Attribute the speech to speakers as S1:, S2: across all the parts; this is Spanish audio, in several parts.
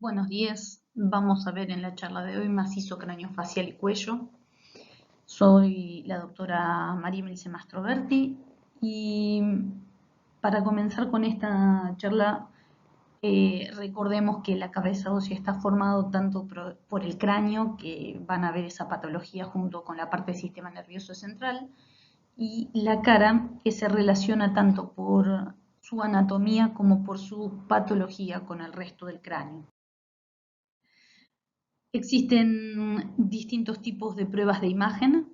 S1: Buenos días, vamos a ver en la charla de hoy macizo craneofacial y cuello. Soy la doctora María Melissa Mastroberti y para comenzar con esta charla recordemos que la cabeza ósea está formado tanto por el cráneo, que van a ver esa patología junto con la parte del sistema nervioso central, y la cara, que se relaciona tanto por su anatomía como por su patología con el resto del cráneo. Existen distintos tipos de pruebas de imagen,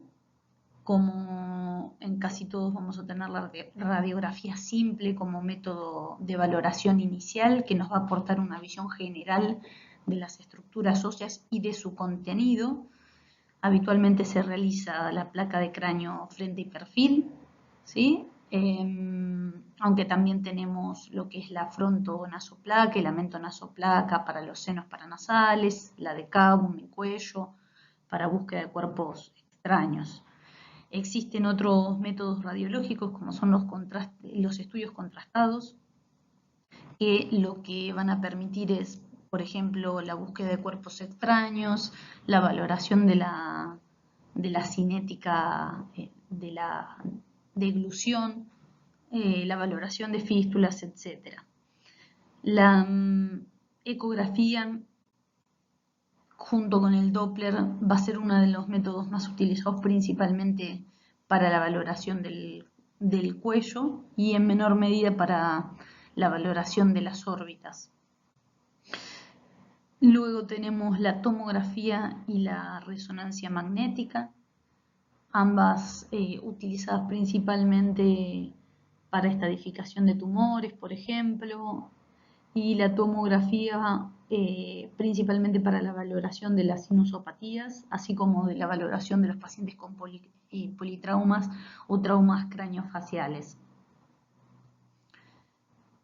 S1: como en casi todos vamos a tener la radiografía simple como método de valoración inicial, que nos va a aportar una visión general de las estructuras óseas y de su contenido. Habitualmente se realiza la placa de cráneo frente y perfil, ¿sí? Aunque también tenemos lo que es la frontonasoplaca y la mentonasoplaca para los senos paranasales, la de Kabum y cuello, para búsqueda de cuerpos extraños. Existen otros métodos radiológicos como son los estudios contrastados, que lo que van a permitir es, por ejemplo, la búsqueda de cuerpos extraños, la valoración de la cinética de la deglución, la valoración de fístulas, etc. La ecografía junto con el Doppler va a ser uno de los métodos más utilizados principalmente para la valoración del cuello y en menor medida para la valoración de las órbitas. Luego tenemos la tomografía y la resonancia magnética, ambas utilizadas principalmente para estadificación de tumores, por ejemplo, y la tomografía principalmente para la valoración de las sinusopatías, así como de la valoración de los pacientes con politraumas o traumas craneofaciales.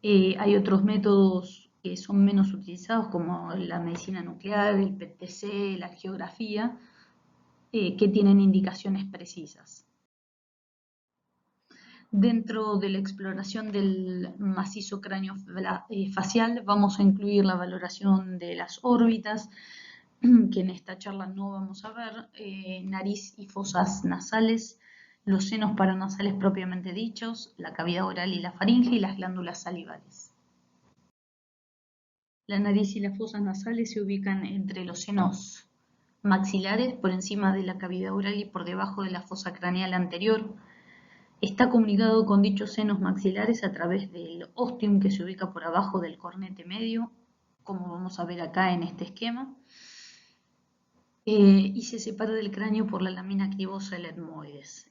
S1: Hay otros métodos que son menos utilizados, como la medicina nuclear, el PET-CT, la angiografía, que tienen indicaciones precisas. Dentro de la exploración del macizo craneofacial vamos a incluir la valoración de las órbitas, que en esta charla no vamos a ver, nariz y fosas nasales, los senos paranasales propiamente dichos, la cavidad oral y la faringe y las glándulas salivales. La nariz y las fosas nasales se ubican entre los senos maxilares, por encima de la cavidad oral y por debajo de la fosa craneal anterior. Está comunicado con dichos senos maxilares a través del ostium, que se ubica por abajo del cornete medio, como vamos a ver acá en este esquema, y se separa del cráneo por la lámina cribosa del etmoides.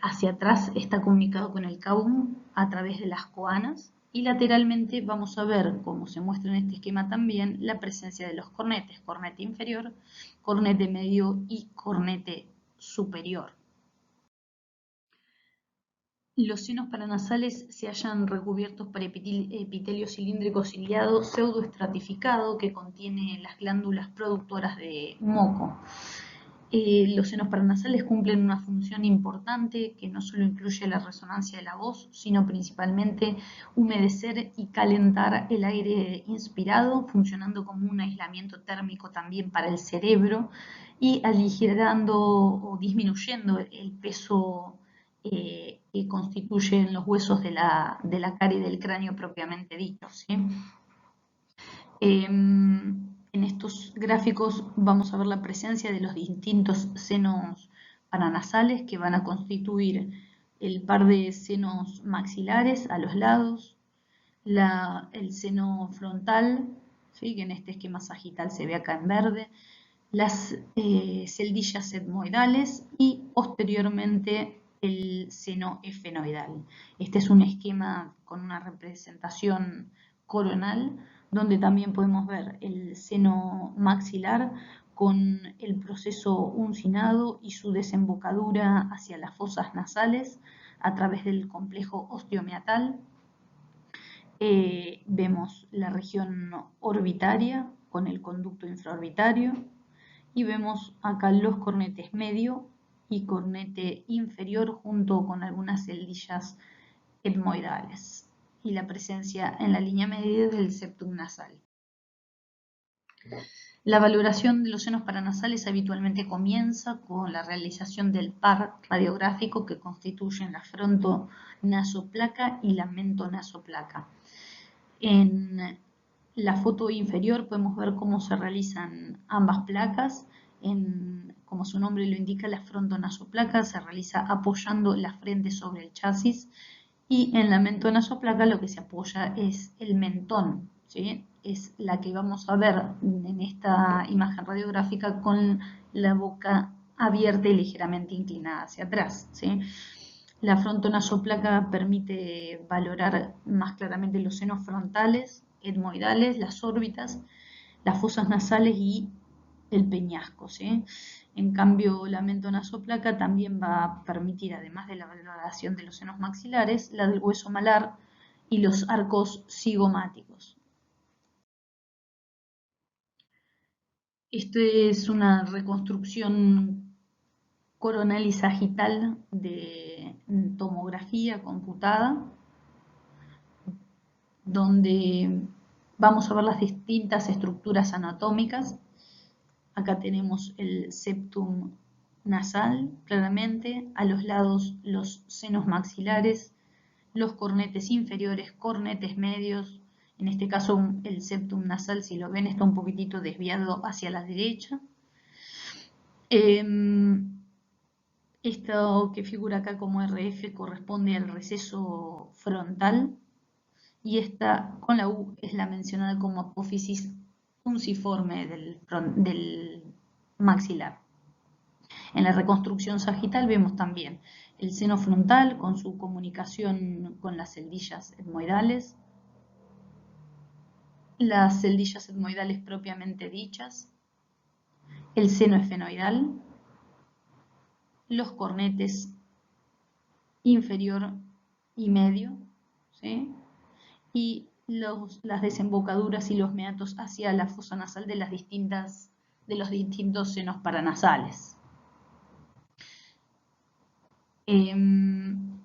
S1: Hacia atrás está comunicado con el cabum a través de las coanas, y lateralmente vamos a ver, como se muestra en este esquema también, la presencia de los cornetes, cornete inferior, cornete medio y cornete superior. Los senos paranasales se hallan recubiertos por epitelio cilíndrico ciliado pseudoestratificado que contiene las glándulas productoras de moco. Los senos paranasales cumplen una función importante que no solo incluye la resonancia de la voz, sino principalmente humedecer y calentar el aire inspirado, funcionando como un aislamiento térmico también para el cerebro y aligerando o disminuyendo el peso que constituyen los huesos de la cara y del cráneo propiamente dicho, ¿sí? En estos gráficos vamos a ver la presencia de los distintos senos paranasales que van a constituir el par de senos maxilares a los lados, el seno frontal, ¿sí? Que en este esquema sagital se ve acá en verde, las celdillas etmoidales y posteriormente el seno efenoidal. Este es un esquema con una representación coronal, donde también podemos ver el seno maxilar con el proceso uncinado y su desembocadura hacia las fosas nasales a través del complejo osteomiatal. Vemos la región orbitaria con el conducto infraorbitario y vemos acá los cornetes medio y cornete inferior junto con algunas celdillas etmoidales y la presencia en la línea media del septum nasal. La valoración de los senos paranasales habitualmente comienza con la realización del par radiográfico que constituyen la frontonasoplaca y la mentonasoplaca. En la foto inferior podemos ver cómo se realizan ambas placas. Como su nombre lo indica, la frontonasoplaca se realiza apoyando la frente sobre el chasis, y en la mentonasoplaca lo que se apoya es el mentón, ¿sí? Es la que vamos a ver en esta imagen radiográfica con la boca abierta y ligeramente inclinada hacia atrás, ¿sí? La frontonasoplaca permite valorar más claramente los senos frontales, etmoidales, las órbitas, las fosas nasales y el peñasco, ¿sí? En cambio, la mentonasoplaca también va a permitir, además de la valoración de los senos maxilares, la del hueso malar y los arcos cigomáticos. Esta es una reconstrucción coronal y sagital de tomografía computada, donde vamos a ver las distintas estructuras anatómicas. Acá tenemos el septum nasal, claramente, a los lados los senos maxilares, los cornetes inferiores, cornetes medios. En este caso el septum nasal, si lo ven, está un poquitito desviado hacia la derecha. Esto que figura acá como RF corresponde al receso frontal, y esta con la U es la mencionada como apófisis unciforme del maxilar. En la reconstrucción sagital vemos también el seno frontal con su comunicación con las celdillas etmoidales, las celdillas etmoidales propiamente dichas, el seno esfenoidal, los cornetes inferior y medio, ¿sí? Y las desembocaduras y los meatos hacia la fosa nasal de los distintos senos paranasales. El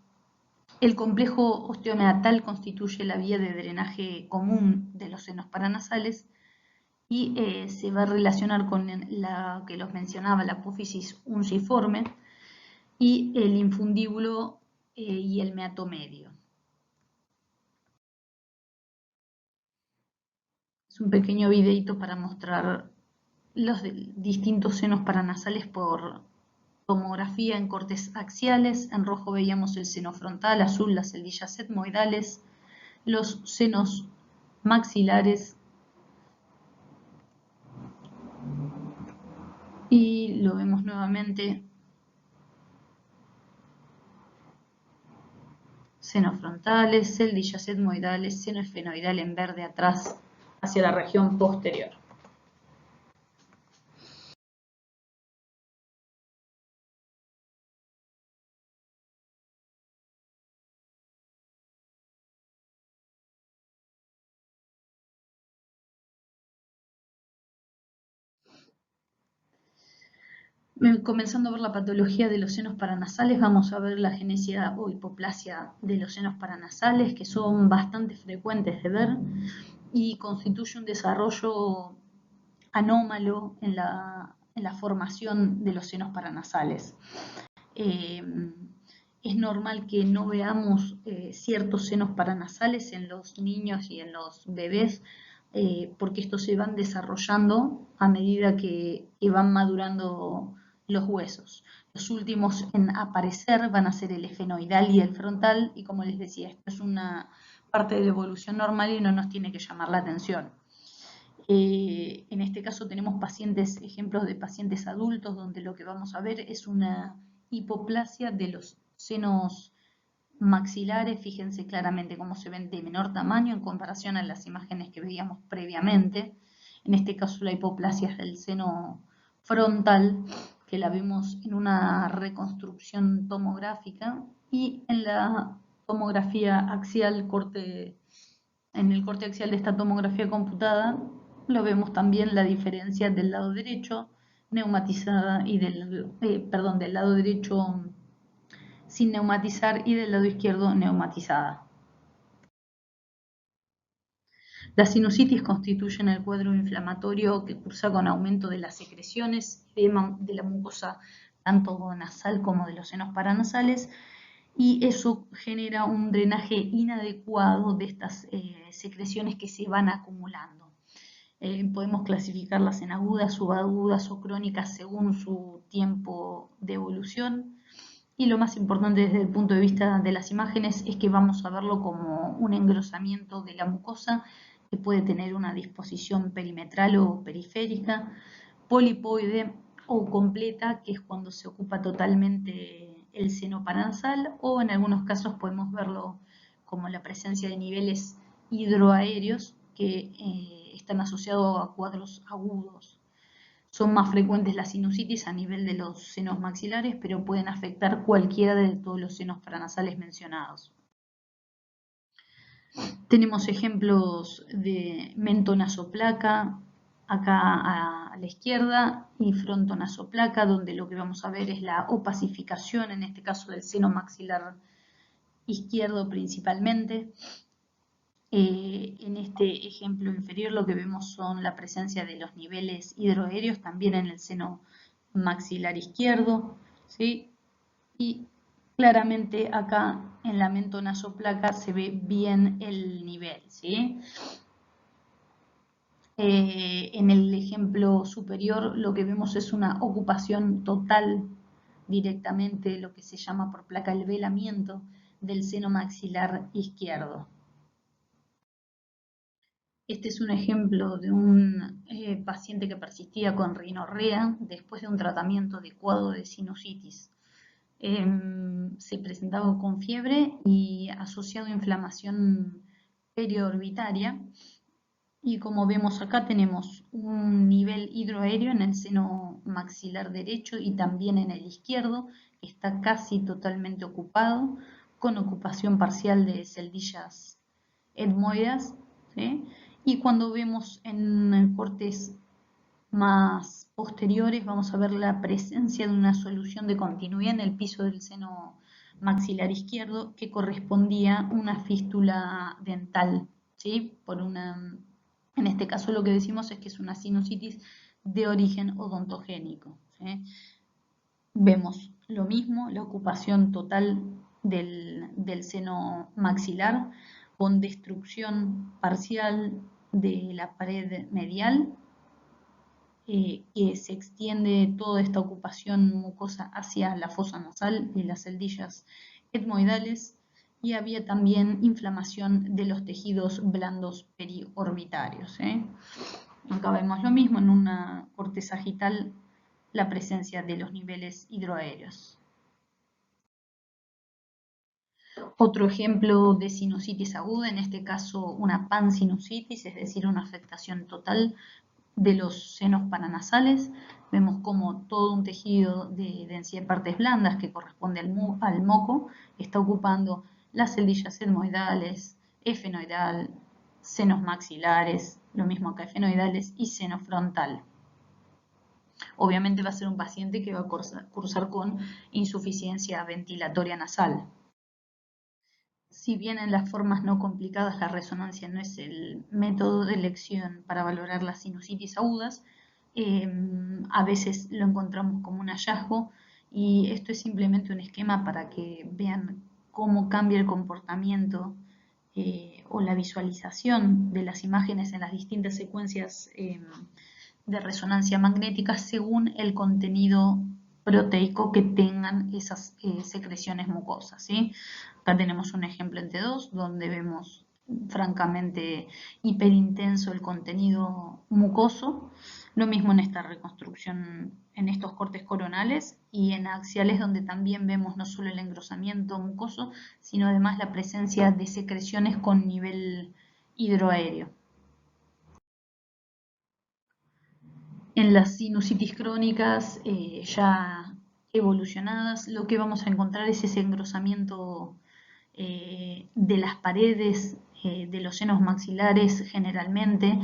S1: complejo osteomeatal constituye la vía de drenaje común de los senos paranasales y se va a relacionar con la que los mencionaba, la apófisis unciforme y el infundíbulo y el meato medio. Es un pequeño videito para mostrar los distintos senos paranasales por tomografía en cortes axiales. En rojo veíamos el seno frontal, azul las celdillas etmoidales, los senos maxilares, y lo vemos nuevamente, senos frontales, celdillas etmoidales, seno esfenoidal en verde atrás hacia la región posterior. Comenzando a ver la patología de los senos paranasales, vamos a ver la genesia o hipoplasia de los senos paranasales, que son bastante frecuentes de ver y constituye un desarrollo anómalo en la formación de los senos paranasales. Es normal que no veamos ciertos senos paranasales en los niños y en los bebés, porque estos se van desarrollando a medida que van madurando los huesos. Los últimos en aparecer van a ser el esfenoidal y el frontal, y como les decía, esto es una parte de la evolución normal y no nos tiene que llamar la atención. En este caso tenemos ejemplos de pacientes adultos donde lo que vamos a ver es una hipoplasia de los senos maxilares. Fíjense claramente cómo se ven de menor tamaño en comparación a las imágenes que veíamos previamente. En este caso la hipoplasia es del seno frontal, que la vemos en una reconstrucción tomográfica, y en la tomografía axial, en el corte axial de esta tomografía computada, lo vemos también la diferencia del lado derecho neumatizada y del lado derecho sin neumatizar y del lado izquierdo neumatizada. Las sinusitis constituyen el cuadro inflamatorio que cursa con aumento de las secreciones de la mucosa tanto nasal como de los senos paranasales, y eso genera un drenaje inadecuado de estas secreciones que se van acumulando. Podemos clasificarlas en agudas, subagudas o crónicas según su tiempo de evolución. Y lo más importante desde el punto de vista de las imágenes es que vamos a verlo como un engrosamiento de la mucosa que puede tener una disposición perimetral o periférica, polipoide o completa, que es cuando se ocupa totalmente el seno paranasal, o en algunos casos podemos verlo como la presencia de niveles hidroaéreos que están asociados a cuadros agudos. Son más frecuentes las sinusitis a nivel de los senos maxilares, pero pueden afectar cualquiera de todos los senos paranasales mencionados. Tenemos ejemplos de mentonasoplaca, acá a la izquierda, y frontonasoplaca, donde lo que vamos a ver es la opacificación, en este caso del seno maxilar izquierdo principalmente. En este ejemplo inferior lo que vemos son la presencia de los niveles hidroaéreos también en el seno maxilar izquierdo, ¿sí? Y claramente acá en la mentonasoplaca se ve bien el nivel, ¿sí? En el ejemplo superior lo que vemos es una ocupación total directamente, lo que se llama por placa el velamiento del seno maxilar izquierdo. Este es un ejemplo de un paciente que persistía con rinorrea después de un tratamiento adecuado de sinusitis. Se presentaba con fiebre y asociado a inflamación periorbitaria. Y como vemos acá tenemos un nivel hidroaéreo en el seno maxilar derecho y también en el izquierdo, que está casi totalmente ocupado, con ocupación parcial de celdillas etmoides, ¿sí? Y cuando vemos en cortes más posteriores vamos a ver la presencia de una solución de continuidad en el piso del seno maxilar izquierdo que correspondía a una fístula dental, ¿sí? En este caso lo que decimos es que es una sinusitis de origen odontogénico, ¿sí? Vemos lo mismo, la ocupación total del seno maxilar con destrucción parcial de la pared medial, que se extiende toda esta ocupación mucosa hacia la fosa nasal y las celdillas etmoidales, y había también inflamación de los tejidos blandos periorbitarios. Acá vemos lo mismo en una corte sagital, la presencia de los niveles hidroaéreos. Otro ejemplo de sinusitis aguda, en este caso una pansinusitis, es decir, una afectación total de los senos paranasales. Vemos como todo un tejido de densidad de partes blandas que corresponde al moco está ocupando las celdillas etmoidales, efenoidal, senos maxilares, lo mismo que efenoidales, y seno frontal. Obviamente va a ser un paciente que va a cursar con insuficiencia ventilatoria nasal. Si bien en las formas no complicadas la resonancia no es el método de elección para valorar las sinusitis agudas, a veces lo encontramos como un hallazgo, y esto es simplemente un esquema para que vean cómo cambia el comportamiento o la visualización de las imágenes en las distintas secuencias de resonancia magnética según el contenido proteico que tengan esas secreciones mucosas, ¿sí? Acá tenemos un ejemplo en T2 donde vemos francamente hiperintenso el contenido mucoso. Lo mismo en esta reconstrucción, en estos cortes coronales y en axiales, donde también vemos no solo el engrosamiento mucoso, sino además la presencia de secreciones con nivel hidroaéreo. En las sinusitis crónicas ya evolucionadas, lo que vamos a encontrar es ese engrosamiento de las paredes de los senos maxilares, generalmente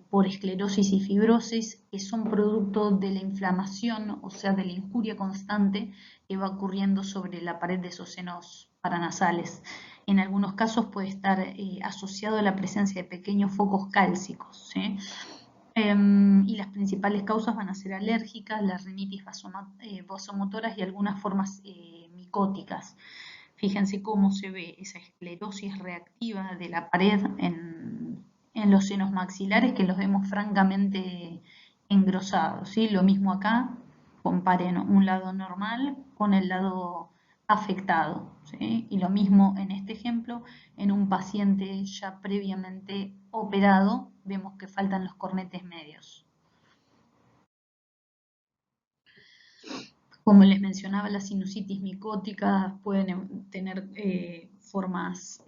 S1: por esclerosis y fibrosis, que son producto de la inflamación, o sea, de la injuria constante que va ocurriendo sobre la pared de esos senos paranasales. En algunos casos puede estar asociado a la presencia de pequeños focos cálcicos, ¿sí? Y las principales causas van a ser alérgicas, las rinitis vasomotoras y algunas formas micóticas. Fíjense cómo se ve esa esclerosis reactiva de la pared en los senos maxilares, que los vemos francamente engrosados, ¿sí? Lo mismo acá, comparen un lado normal con el lado afectado, ¿sí? Y lo mismo en este ejemplo, en un paciente ya previamente operado, vemos que faltan los cornetes medios. Como les mencionaba, las sinusitis micóticas pueden tener formas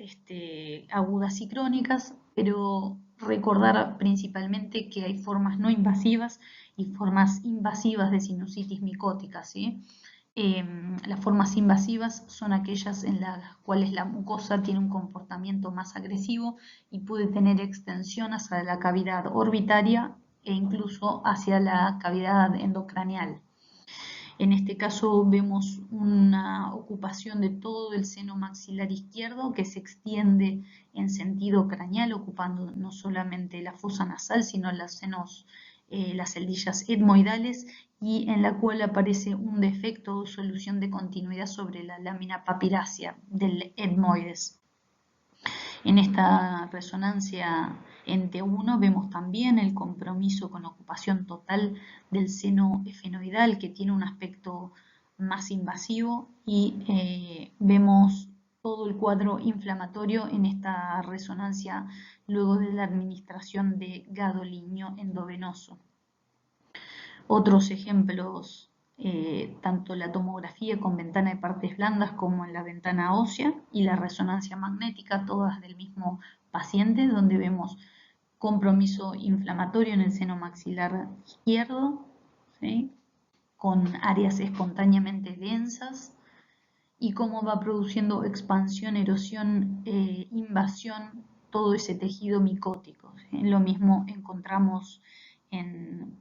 S1: agudas y crónicas, pero recordar principalmente que hay formas no invasivas y formas invasivas de sinusitis micótica, ¿sí? Las formas invasivas son aquellas en las cuales la mucosa tiene un comportamiento más agresivo y puede tener extensión hacia la cavidad orbitaria e incluso hacia la cavidad endocraneal. En este caso vemos una ocupación de todo el seno maxilar izquierdo que se extiende en sentido craneal, ocupando no solamente la fosa nasal, sino las celdillas etmoidales, y en la cual aparece un defecto o solución de continuidad sobre la lámina papirácea del etmoides. En esta resonancia en T1 vemos también el compromiso con ocupación total del seno efenoidal, que tiene un aspecto más invasivo, y vemos todo el cuadro inflamatorio en esta resonancia luego de la administración de gadolínio endovenoso. Otros ejemplos, tanto la tomografía con ventana de partes blandas como en la ventana ósea y la resonancia magnética, todas del mismo paciente, donde vemos compromiso inflamatorio en el seno maxilar izquierdo, ¿sí? Con áreas espontáneamente densas, y cómo va produciendo expansión, erosión, invasión, todo ese tejido micótico, ¿sí? Lo mismo encontramos en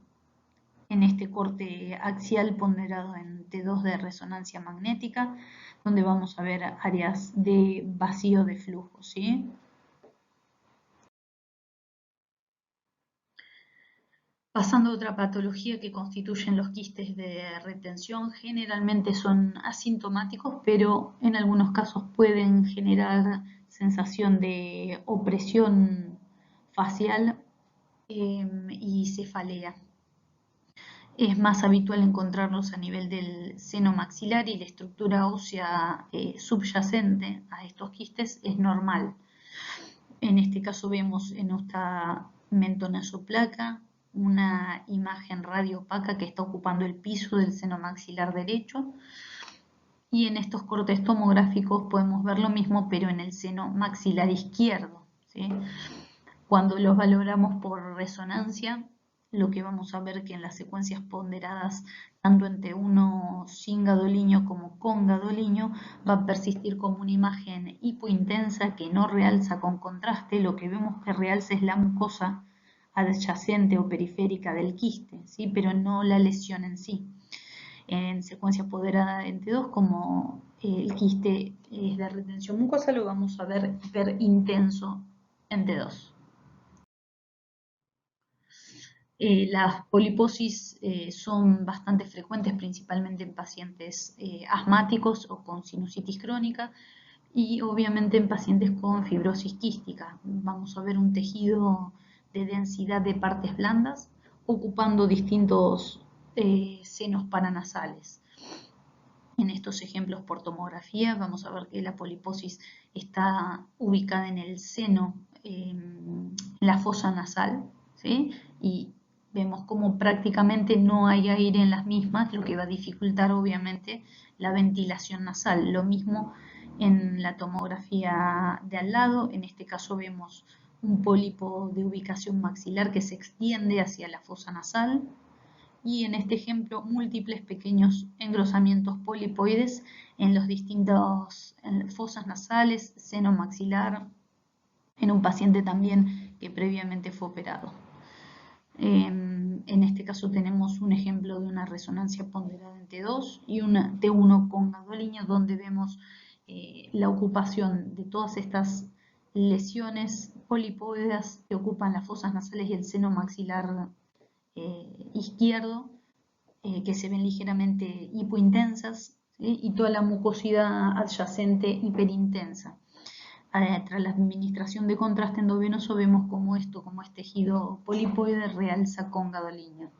S1: este corte axial ponderado en T2 de resonancia magnética, donde vamos a ver áreas de vacío de flujo, ¿sí? Pasando a otra patología que constituyen los quistes de retención, generalmente son asintomáticos, pero en algunos casos pueden generar sensación de opresión facial y cefalea. Es más habitual encontrarlos a nivel del seno maxilar, y la estructura ósea subyacente a estos quistes es normal. En este caso vemos en esta mentonasoplaca una imagen radioopaca que está ocupando el piso del seno maxilar derecho, y en estos cortes tomográficos podemos ver lo mismo, pero en el seno maxilar izquierdo, ¿sí? Cuando los valoramos por resonancia, lo que vamos a ver que en las secuencias ponderadas, tanto en T1 sin gadolínio como con gadolínio, va a persistir como una imagen hipointensa que no realza con contraste. Lo que vemos que realza es la mucosa adyacente o periférica del quiste, ¿sí? Pero no la lesión en sí. En secuencia ponderada en T2, como el quiste es de retención mucosa, lo vamos a ver hiperintenso en T2. Las poliposis son bastante frecuentes, principalmente en pacientes asmáticos o con sinusitis crónica, y obviamente en pacientes con fibrosis quística. Vamos a ver un tejido de densidad de partes blandas ocupando distintos senos paranasales. En estos ejemplos por tomografía vamos a ver que la poliposis está ubicada en el seno, en la fosa nasal, ¿sí? Y vemos como prácticamente no hay aire en las mismas, lo que va a dificultar obviamente la ventilación nasal. Lo mismo en la tomografía de al lado. En este caso vemos un pólipo de ubicación maxilar que se extiende hacia la fosa nasal, y en este ejemplo múltiples pequeños engrosamientos polipoides en los distintos fosas nasales, seno maxilar, en un paciente también que previamente fue operado. En este caso tenemos un ejemplo de una resonancia ponderada en T2 y una T1 con gadolínio, donde vemos la ocupación de todas estas lesiones polipoideas que ocupan las fosas nasales y el seno maxilar izquierdo, que se ven ligeramente hipointensas, ¿sí? Y toda la mucosidad adyacente hiperintensa. Tras la administración de contraste endovenoso vemos como es tejido polipoide realza con gadolinium.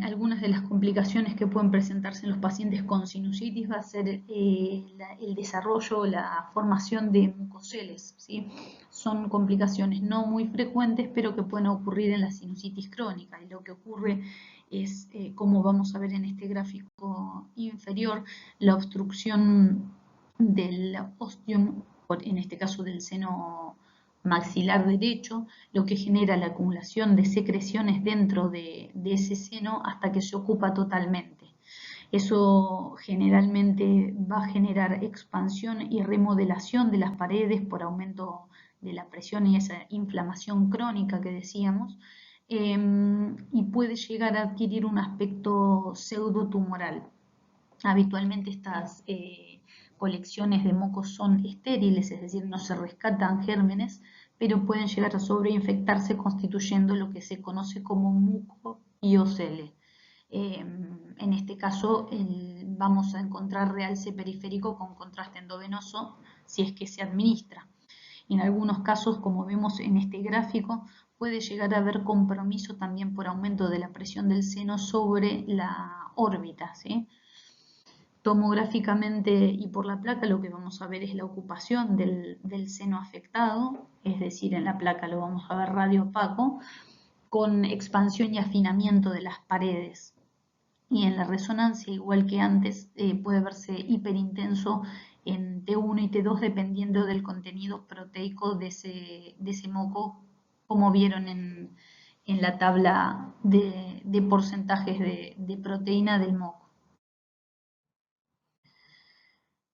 S1: Algunas de las complicaciones que pueden presentarse en los pacientes con sinusitis va a ser el desarrollo, la formación de mucoceles, ¿sí? Son complicaciones no muy frecuentes, pero que pueden ocurrir en la sinusitis crónica. Y lo que ocurre es, como vamos a ver en este gráfico inferior, la obstrucción del ostium, en este caso del seno maxilar derecho, lo que genera la acumulación de secreciones dentro de ese seno hasta que se ocupa totalmente. Eso generalmente va a generar expansión y remodelación de las paredes por aumento de la presión y esa inflamación crónica que decíamos, y puede llegar a adquirir un aspecto pseudotumoral. Habitualmente estas colecciones de mocos son estériles, es decir, no se rescatan gérmenes, pero pueden llegar a sobreinfectarse constituyendo lo que se conoce como mucoiocele. En este caso vamos a encontrar realce periférico con contraste endovenoso si es que se administra. En algunos casos, como vemos en este gráfico, puede llegar a haber compromiso también por aumento de la presión del seno sobre la órbita, ¿sí? Tomográficamente y por la placa lo que vamos a ver es la ocupación del seno afectado, es decir, en la placa lo vamos a ver radiopaco, con expansión y afinamiento de las paredes. Y en la resonancia, igual que antes, puede verse hiperintenso en T1 y T2 dependiendo del contenido proteico de ese moco, como vieron en la tabla de porcentajes de proteína del moco.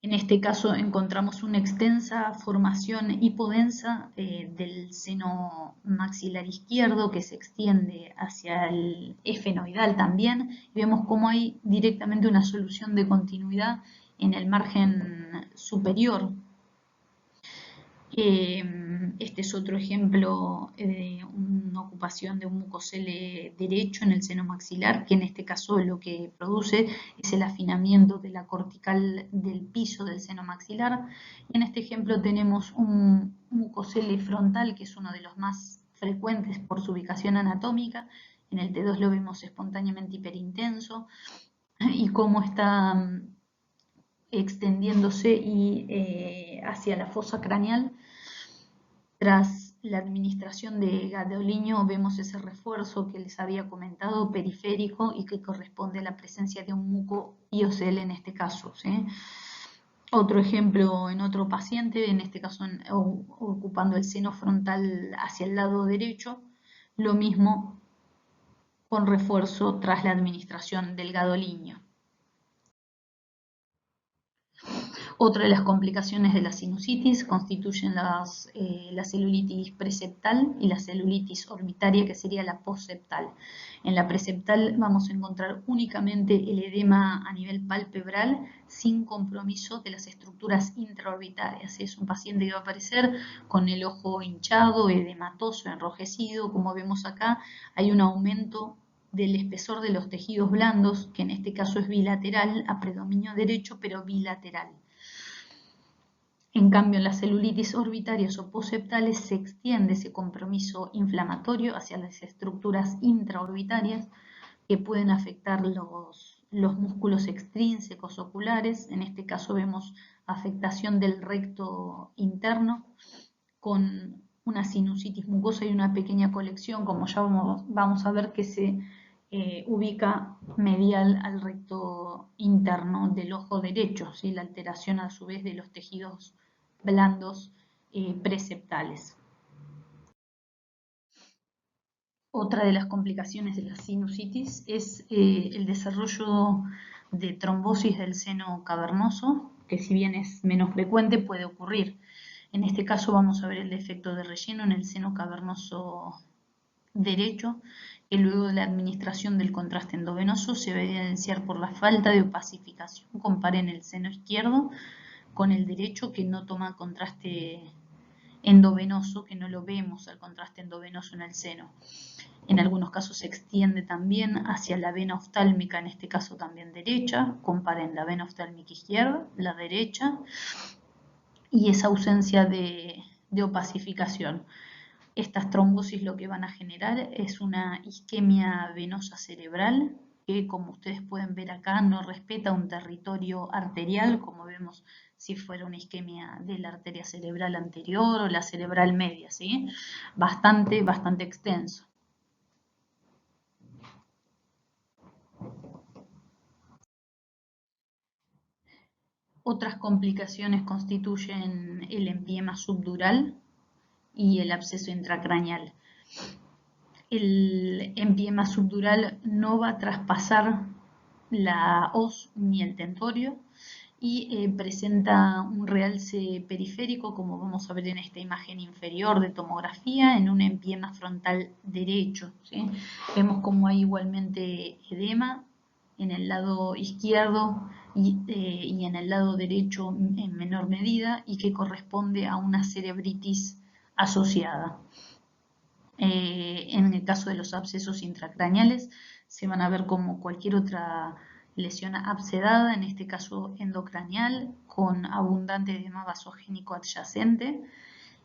S1: En este caso encontramos una extensa formación hipodensa del seno maxilar izquierdo que se extiende hacia el efenoidal también. Y vemos cómo hay directamente una solución de continuidad en el margen superior. Este es otro ejemplo de una ocupación de un mucocele derecho en el seno maxilar, que en este caso lo que produce es el afinamiento de la cortical del piso del seno maxilar. Y en este ejemplo tenemos un mucocele frontal, que es uno de los más frecuentes por su ubicación anatómica. En el T2 lo vemos espontáneamente hiperintenso y cómo está extendiéndose y hacia la fosa craneal. Tras la administración de gadolinium vemos ese refuerzo que les había comentado periférico y que corresponde a la presencia de un mucoiocele en este caso, ¿sí? Otro ejemplo en otro paciente, en este caso ocupando el seno frontal hacia el lado derecho, lo mismo con refuerzo tras la administración del gadolinium. Otra de las complicaciones de la sinusitis constituyen la celulitis preseptal y la celulitis orbitaria, que sería la postseptal. En la preseptal vamos a encontrar únicamente el edema a nivel palpebral sin compromiso de las estructuras intraorbitarias. Es un paciente que va a aparecer con el ojo hinchado, edematoso, enrojecido. Como vemos acá, hay un aumento del espesor de los tejidos blandos, que en este caso es bilateral, a predominio derecho, pero bilateral. En cambio, en las celulitis orbitarias o postseptales se extiende ese compromiso inflamatorio hacia las estructuras intraorbitarias que pueden afectar los músculos extrínsecos oculares. En este caso vemos afectación del recto interno con una sinusitis mucosa y una pequeña colección, como ya vamos a ver, que se ubica medial al recto interno del ojo derecho, ¿sí? La alteración a su vez de los tejidos blandos preseptales. Otra de las complicaciones de la sinusitis es el desarrollo de trombosis del seno cavernoso, que si bien es menos frecuente puede ocurrir. En este caso vamos a ver el efecto de relleno en el seno cavernoso derecho, que luego de la administración del contraste endovenoso se va a evidenciar por la falta de opacificación. Comparen el seno izquierdo con el derecho, que no toma contraste endovenoso, que no lo vemos al contraste endovenoso en el seno. En algunos casos se extiende también hacia la vena oftálmica, en este caso también derecha. Comparen la vena oftálmica izquierda, la derecha, y esa ausencia de opacificación. Estas trombosis lo que van a generar es una isquemia venosa cerebral que, como ustedes pueden ver acá, no respeta un territorio arterial, como vemos si fuera una isquemia de la arteria cerebral anterior o la cerebral media, ¿sí? Bastante extenso. Otras complicaciones constituyen el empiema subdural y el absceso intracraneal. El empiema subdural no va a traspasar la hoz ni el tentorio y presenta un realce periférico, como vamos a ver en esta imagen inferior de tomografía, en un empiema frontal derecho, ¿sí? Vemos como hay igualmente edema en el lado izquierdo y en el lado derecho en menor medida, y que corresponde a una cerebritis asociada. En el caso de los abscesos intracraneales se van a ver como cualquier otra lesión abscedada, en este caso endocraneal, con abundante edema vasogénico adyacente,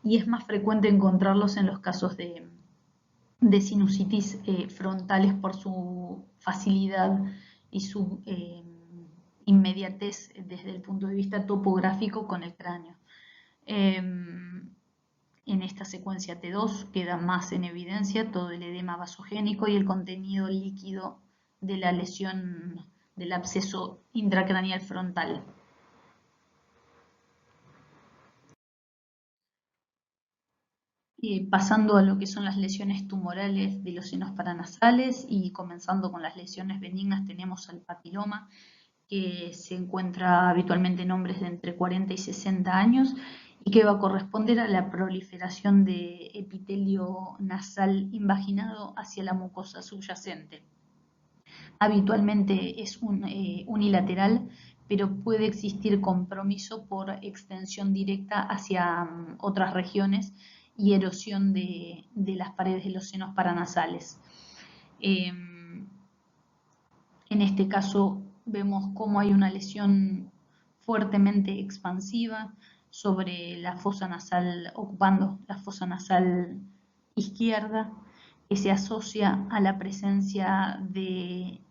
S1: y es más frecuente encontrarlos en los casos de sinusitis frontales por su facilidad y su inmediatez desde el punto de vista topográfico con el cráneo. En esta secuencia T2 queda más en evidencia todo el edema vasogénico y el contenido líquido de la lesión del absceso intracraneal frontal. Pasando a lo que son las lesiones tumorales de los senos paranasales y comenzando con las lesiones benignas, tenemos al papiloma, que se encuentra habitualmente en hombres de entre 40 y 60 años y que va a corresponder a la proliferación de epitelio nasal invaginado hacia la mucosa subyacente. Habitualmente es unilateral, pero puede existir compromiso por extensión directa hacia otras regiones y erosión de las paredes de los senos paranasales. En este caso vemos cómo hay una lesión fuertemente expansiva sobre la fosa nasal, ocupando la fosa nasal izquierda, que se asocia a la presencia de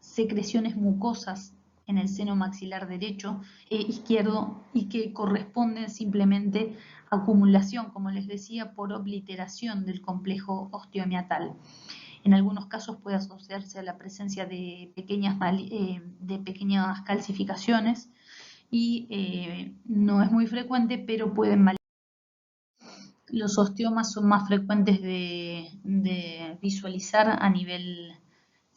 S1: secreciones mucosas en el seno maxilar derecho izquierdo, y que corresponden simplemente a acumulación, como les decía, por obliteración del complejo osteomiatal. En algunos casos puede asociarse a la presencia de pequeñas calcificaciones y no es muy frecuente, pero pueden mal. Los osteomas son más frecuentes de visualizar a nivel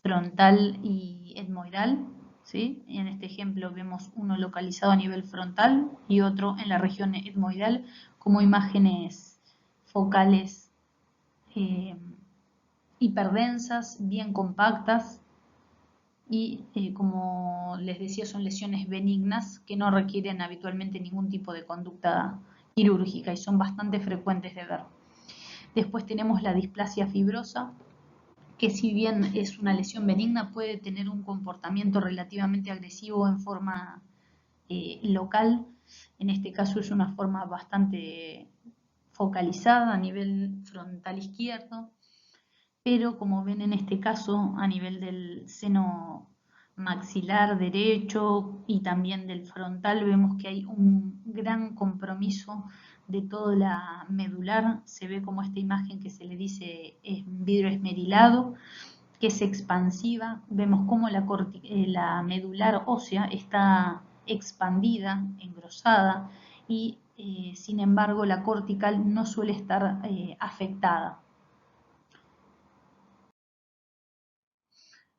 S1: frontal y etmoidal, ¿sí? En este ejemplo vemos uno localizado a nivel frontal y otro en la región etmoidal, como imágenes focales hiperdensas, bien compactas, y como les decía, son lesiones benignas que no requieren habitualmente ningún tipo de conducta quirúrgica y son bastante frecuentes de ver. Después tenemos la displasia fibrosa, que si bien es una lesión benigna, puede tener un comportamiento relativamente agresivo en forma local. En este caso es una forma bastante focalizada a nivel frontal izquierdo, pero como ven en este caso a nivel del seno maxilar derecho y también del frontal, vemos que hay un gran compromiso de toda la medular. Se ve como esta imagen que se le dice vidrio esmerilado, que es expansiva. Vemos cómo la medular ósea está expandida, engrosada, y sin embargo la cortical no suele estar afectada.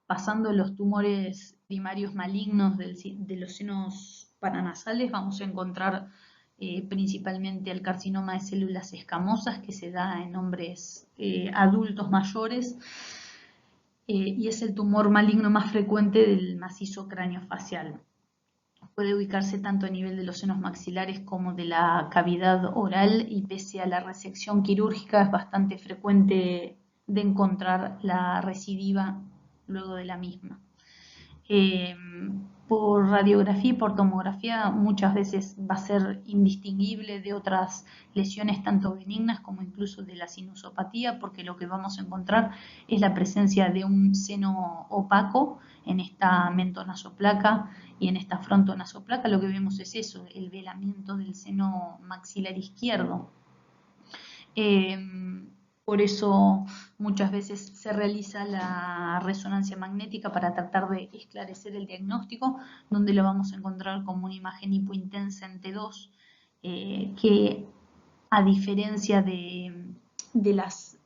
S1: Pasando los tumores primarios malignos de los senos paranasales, vamos a encontrar principalmente al carcinoma de células escamosas que se da en hombres adultos mayores y es el tumor maligno más frecuente del macizo craneofacial. Puede ubicarse tanto a nivel de los senos maxilares como de la cavidad oral y pese a la resección quirúrgica es bastante frecuente de encontrar la recidiva luego de la misma. Por radiografía y por tomografía muchas veces va a ser indistinguible de otras lesiones tanto benignas como incluso de la sinusopatía, porque lo que vamos a encontrar es la presencia de un seno opaco en esta mentonasoplaca y en esta frontonasoplaca. Lo que vemos es eso, el velamiento del seno maxilar izquierdo. Por eso muchas veces se realiza la resonancia magnética para tratar de esclarecer el diagnóstico, donde lo vamos a encontrar como una imagen hipointensa en T2, que a diferencia de las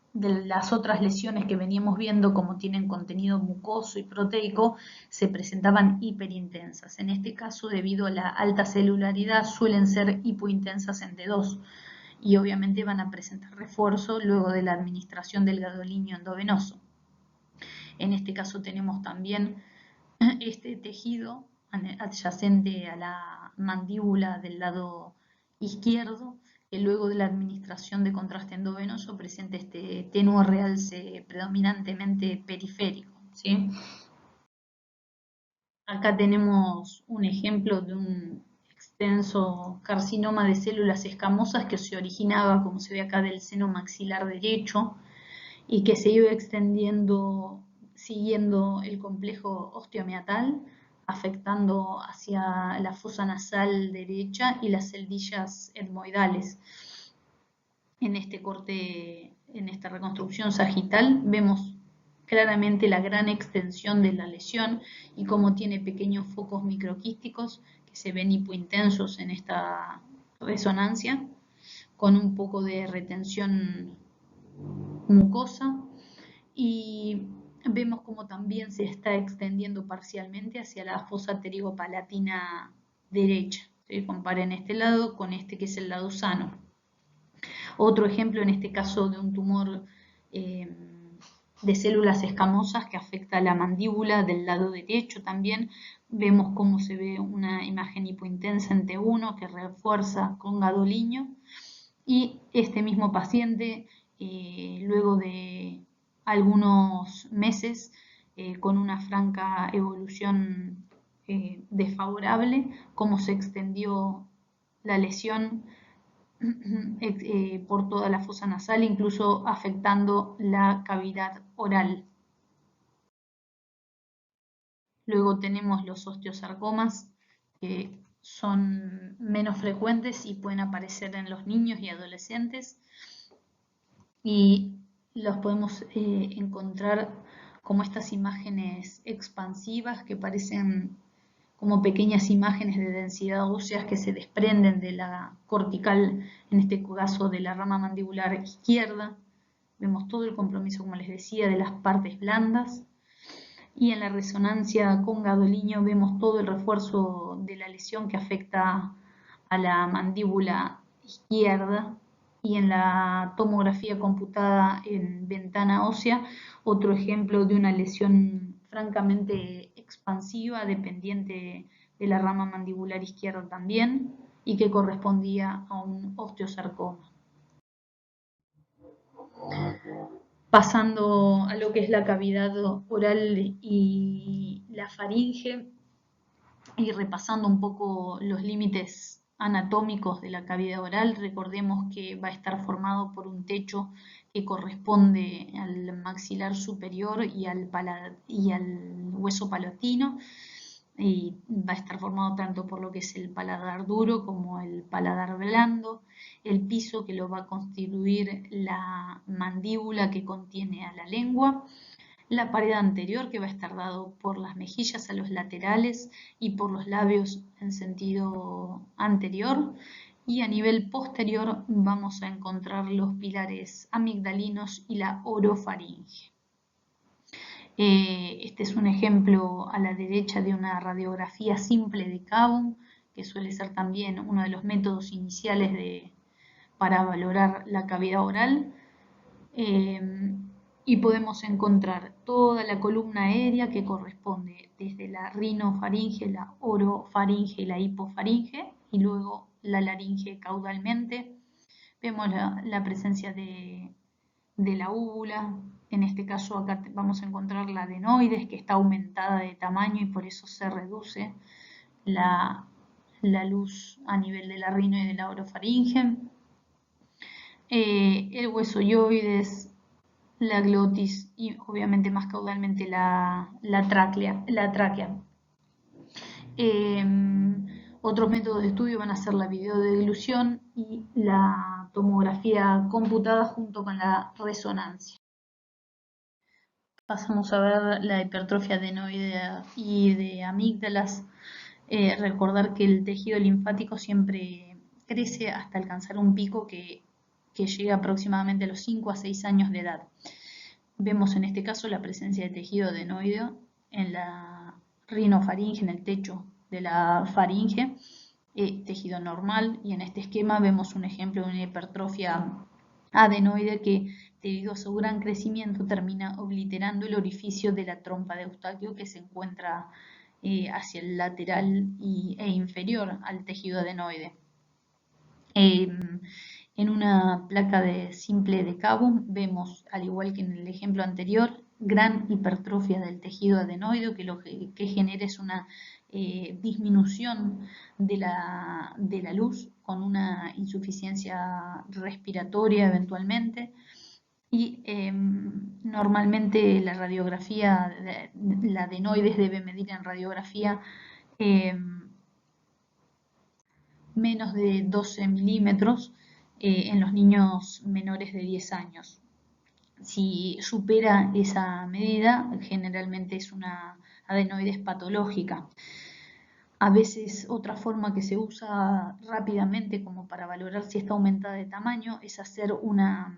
S1: otras lesiones que veníamos viendo, como tienen contenido mucoso y proteico, se presentaban hiperintensas. En este caso, debido a la alta celularidad, suelen ser hipointensas en T2. Y obviamente van a presentar refuerzo luego de la administración del gadolinio endovenoso. En este caso tenemos también este tejido adyacente a la mandíbula del lado izquierdo, que luego de la administración de contraste endovenoso presenta este tenue realce predominantemente periférico, ¿sí? Acá tenemos un ejemplo de un extenso carcinoma de células escamosas que se originaba, como se ve acá, del seno maxilar derecho y que se iba extendiendo siguiendo el complejo osteomiatal, afectando hacia la fosa nasal derecha y las celdillas etmoidales. En este corte, en esta reconstrucción sagital, vemos claramente la gran extensión de la lesión y cómo tiene pequeños focos microquísticos que se ven hipointensos en esta resonancia, con un poco de retención mucosa, y vemos cómo también se está extendiendo parcialmente hacia la fosa pterigopalatina derecha. Comparen este lado con este que es el lado sano. Otro ejemplo, en este caso, de un tumor de células escamosas que afecta a la mandíbula del lado derecho también. Vemos cómo se ve una imagen hipointensa en T1 que refuerza con gadolinio. Y este mismo paciente, luego de algunos meses, con una franca evolución desfavorable, cómo se extendió la lesión por toda la fosa nasal, incluso afectando la cavidad oral. Luego tenemos los osteosarcomas, que son menos frecuentes y pueden aparecer en los niños y adolescentes, y los podemos encontrar como estas imágenes expansivas que parecen como pequeñas imágenes de densidad óseas que se desprenden de la cortical, en este caso de la rama mandibular izquierda. Vemos todo el compromiso, como les decía, de las partes blandas. Y en la resonancia con gadolinio vemos todo el refuerzo de la lesión que afecta a la mandíbula izquierda. Y en la tomografía computada en ventana ósea, otro ejemplo de una lesión francamente expansiva, dependiente de la rama mandibular izquierda también, y que correspondía a un osteosarcoma. Pasando a lo que es la cavidad oral y la faringe, y repasando un poco los límites anatómicos de la cavidad oral, recordemos que va a estar formado por un techo que corresponde al maxilar superior y al hueso palatino, y va a estar formado tanto por lo que es el paladar duro como el paladar blando, el piso que lo va a constituir la mandíbula que contiene a la lengua, la pared anterior que va a estar dado por las mejillas a los laterales y por los labios en sentido anterior, y a nivel posterior vamos a encontrar los pilares amigdalinos y la orofaringe. Este es un ejemplo a la derecha de una radiografía simple de Cavum que suele ser también uno de los métodos iniciales para valorar la cavidad oral. Y podemos encontrar toda la columna aérea que corresponde desde la rinofaringe, la orofaringe y la hipofaringe, y luego la laringe caudalmente. Vemos la presencia de la úvula. En este caso acá vamos a encontrar la adenoides, que está aumentada de tamaño y por eso se reduce la luz a nivel de la rino y de la orofaringe. El hueso yoides, la glotis y obviamente más caudalmente la tráquea. Otros métodos de estudio van a ser la videodeglución y la tomografía computada junto con la resonancia. Pasamos a ver la hipertrofia adenoidea y de amígdalas. Recordar que el tejido linfático siempre crece hasta alcanzar un pico que llega aproximadamente a los 5 a 6 años de edad. Vemos en este caso la presencia de tejido adenoideo en la rinofaringe, en el techo de la faringe, tejido normal, y en este esquema vemos un ejemplo de una hipertrofia adenoide que, debido a su gran crecimiento, termina obliterando el orificio de la trompa de Eustaquio, que se encuentra hacia el lateral e inferior al tejido adenoide. En una placa simple de Cabum vemos, al igual que en el ejemplo anterior, gran hipertrofia del tejido adenoide, que lo que genera es una disminución de la luz con una insuficiencia respiratoria eventualmente. Y normalmente la radiografía, la adenoides debe medir en radiografía menos de 12 milímetros en los niños menores de 10 años. Si supera esa medida, generalmente es una adenoides patológica. A veces otra forma que se usa rápidamente como para valorar si está aumentada de tamaño es hacer una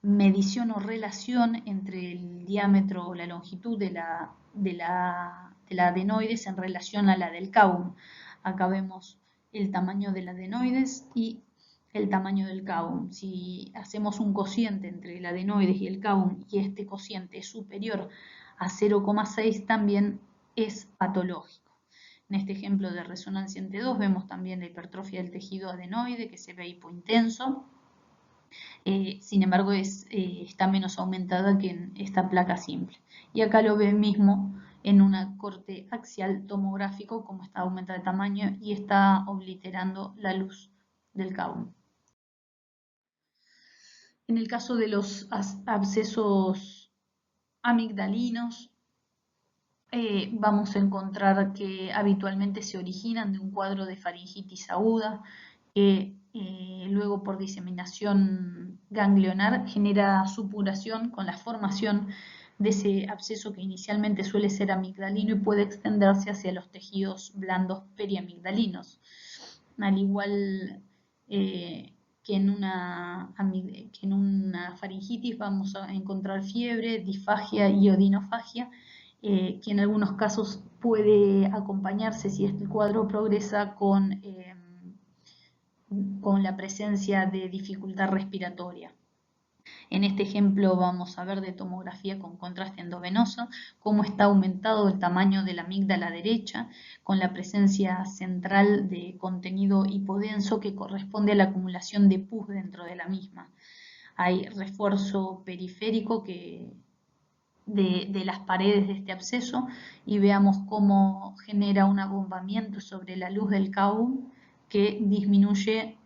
S1: medición o relación entre el diámetro o la longitud de la adenoides en relación a la del cabum. Acá vemos el tamaño de la adenoides y el tamaño del cabum. Si hacemos un cociente entre el adenoides y el cabum y este cociente es superior a 0,6, también es patológico. En este ejemplo de resonancia en T2 vemos también la hipertrofia del tejido adenoide, que se ve hipointenso. Sin embargo está menos aumentada que en esta placa simple. Y acá lo ve mismo en una corte axial tomográfico, como está aumentada de tamaño y está obliterando la luz del cabum. En el caso de los abscesos amigdalinos, vamos a encontrar que habitualmente se originan de un cuadro de faringitis aguda que luego, por diseminación ganglionar, genera supuración con la formación de ese absceso que inicialmente suele ser amigdalino y puede extenderse hacia los tejidos blandos periamigdalinos. Al igual que en una faringitis vamos a encontrar fiebre, disfagia y odinofagia, que en algunos casos puede acompañarse, si este cuadro progresa, con la presencia de dificultad respiratoria. En este ejemplo vamos a ver de tomografía con contraste endovenoso cómo está aumentado el tamaño de la amígdala derecha con la presencia central de contenido hipodenso que corresponde a la acumulación de pus dentro de la misma. Hay refuerzo periférico de las paredes de este absceso y veamos cómo genera un abombamiento sobre la luz del cabum que disminuye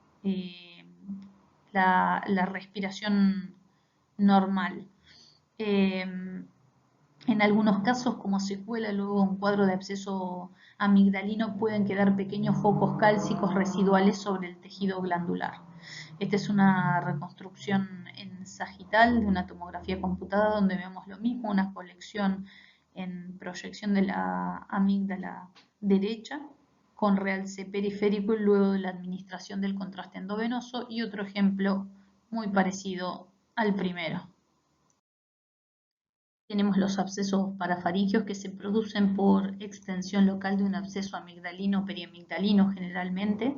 S1: la respiración normal. En algunos casos, como secuela luego un cuadro de absceso amigdalino, pueden quedar pequeños focos cálcicos residuales sobre el tejido glandular. Esta es una reconstrucción en sagital de una tomografía computada donde vemos lo mismo, una colección en proyección de la amígdala derecha con realce periférico y luego de la administración del contraste endovenoso, y otro ejemplo muy parecido al primero. Tenemos los abscesos parafaringeos que se producen por extensión local de un absceso amigdalino o periamigdalino generalmente,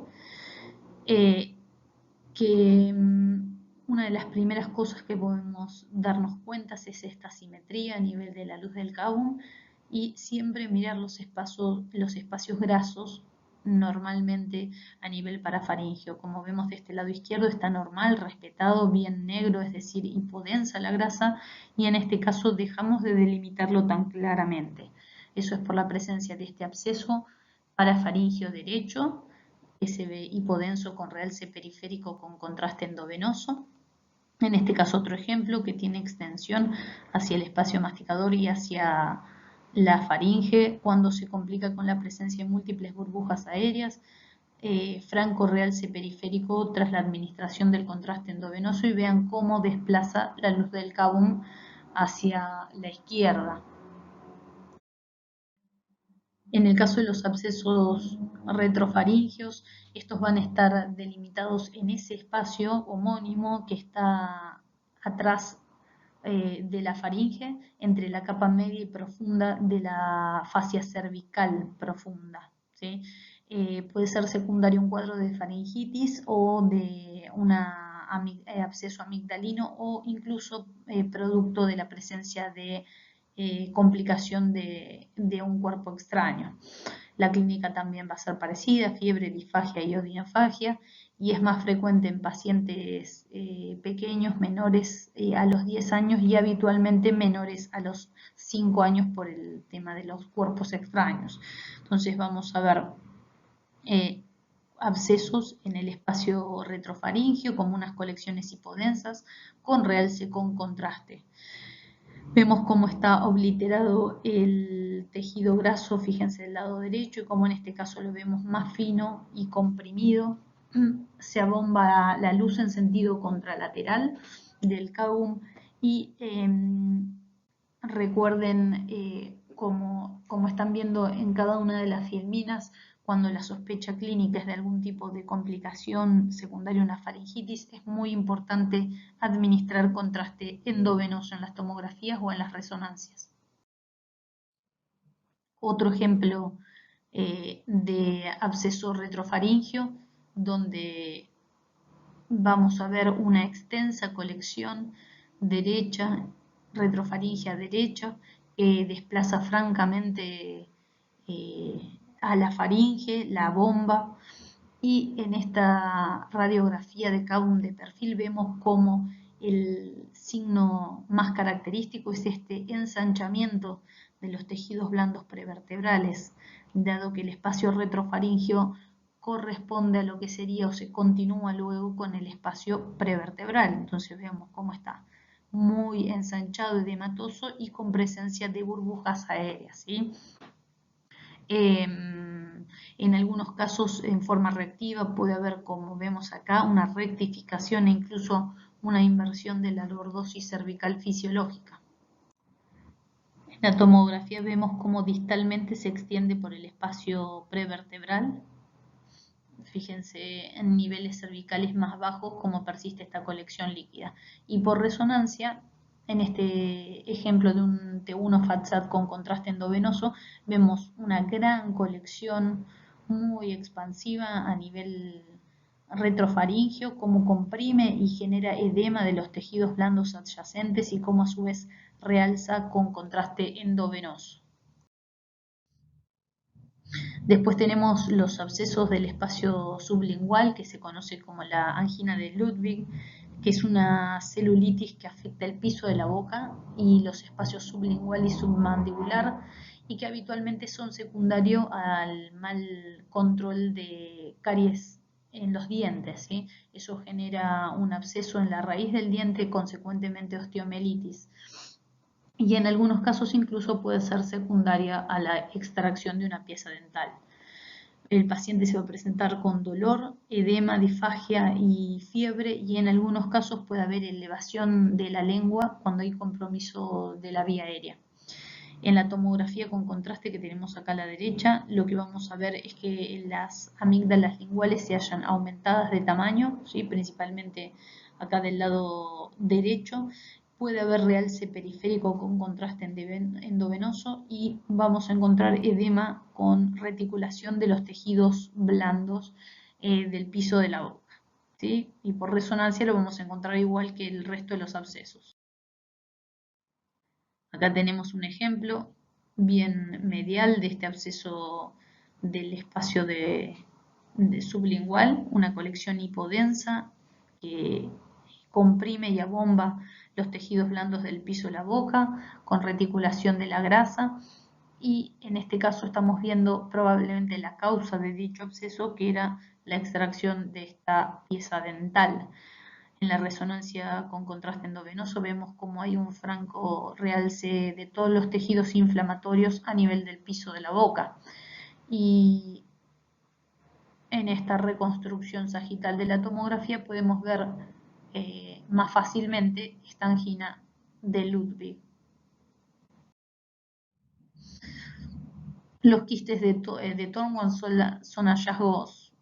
S1: que una de las primeras cosas que podemos darnos cuenta es esta simetría a nivel de la luz del Kabum, y siempre mirar los espacios grasos normalmente a nivel parafaringeo. Como vemos de este lado izquierdo está normal, respetado, bien negro, es decir, hipodensa la grasa, y en este caso dejamos de delimitarlo tan claramente. Eso es por la presencia de este absceso parafaringeo derecho, que se ve hipodenso con realce periférico con contraste endovenoso. En este caso otro ejemplo que tiene extensión hacia el espacio masticador y hacia la faringe cuando se complica con la presencia de múltiples burbujas aéreas. Franco realce periférico tras la administración del contraste endovenoso, y vean cómo desplaza la luz del Kabum hacia la izquierda. En el caso de los abscesos retrofaringeos, estos van a estar delimitados en ese espacio homónimo que está atrás de la faringe, entre la capa media y profunda de la fascia cervical profunda, ¿sí? Puede ser secundario un cuadro de faringitis o de un absceso amigdalino, o incluso producto de la presencia de complicación de un cuerpo extraño. La clínica también va a ser parecida: fiebre, disfagia y odinofagia, y es más frecuente en pacientes pequeños, menores a los 10 años, y habitualmente menores a los 5 años por el tema de los cuerpos extraños. Entonces vamos a ver abscesos en el espacio retrofaringeo como unas colecciones hipodensas con realce con contraste. Vemos cómo está obliterado el tejido graso, fíjense del lado derecho, y cómo en este caso lo vemos más fino y comprimido. Se abomba la luz en sentido contralateral del Kabum, y recuerden, como están viendo en cada una de las filminas, cuando la sospecha clínica es de algún tipo de complicación secundaria a una faringitis, es muy importante administrar contraste endovenoso en las tomografías o en las resonancias. Otro ejemplo de absceso retrofaringeo, donde vamos a ver una extensa colección derecha, retrofaringea derecha, que desplaza francamente a la faringe, la bomba, y en esta radiografía de Kabum de perfil vemos cómo el signo más característico es este ensanchamiento de los tejidos blandos prevertebrales, dado que el espacio retrofaringeo corresponde a lo que sería o se continúa luego con el espacio prevertebral. Entonces vemos cómo está muy ensanchado, edematoso y con presencia de burbujas aéreas, ¿sí? En algunos casos en forma reactiva puede haber, como vemos acá, una rectificación e incluso una inversión de la lordosis cervical fisiológica. En la tomografía vemos cómo distalmente se extiende por el espacio prevertebral. Fíjense en niveles cervicales más bajos cómo persiste esta colección líquida. Y por resonancia, en este ejemplo de un T1 FATSAT con contraste endovenoso, vemos una gran colección muy expansiva a nivel retrofaringeo, cómo comprime y genera edema de los tejidos blandos adyacentes y cómo a su vez realza con contraste endovenoso. Después tenemos los abscesos del espacio sublingual, que se conoce como la angina de Ludwig, que es una celulitis que afecta el piso de la boca y los espacios sublingual y submandibular, y que habitualmente son secundarios al mal control de caries en los dientes, ¿sí? Eso genera un absceso en la raíz del diente, consecuentemente osteomielitis, y en algunos casos incluso puede ser secundaria a la extracción de una pieza dental. El paciente se va a presentar con dolor, edema, disfagia y fiebre, y en algunos casos puede haber elevación de la lengua cuando hay compromiso de la vía aérea. En la tomografía con contraste que tenemos acá a la derecha, lo que vamos a ver es que las amígdalas linguales se hallan aumentadas de tamaño, ¿sí? Principalmente acá del lado derecho, puede haber realce periférico con contraste endovenoso y vamos a encontrar edema con reticulación de los tejidos blandos del piso de la boca, ¿sí? Y por resonancia lo vamos a encontrar igual que el resto de los abscesos. Acá tenemos un ejemplo bien medial de este absceso del espacio de sublingual, una colección hipodensa que comprime y abomba los tejidos blandos del piso de la boca con reticulación de la grasa, y en este caso estamos viendo probablemente la causa de dicho absceso, que era la extracción de esta pieza dental. En la resonancia con contraste endovenoso vemos como hay un franco realce de todos los tejidos inflamatorios a nivel del piso de la boca. Y en esta reconstrucción sagital de la tomografía podemos ver más fácilmente esta angina de Ludwig. Los quistes de Thornwald son hallazgos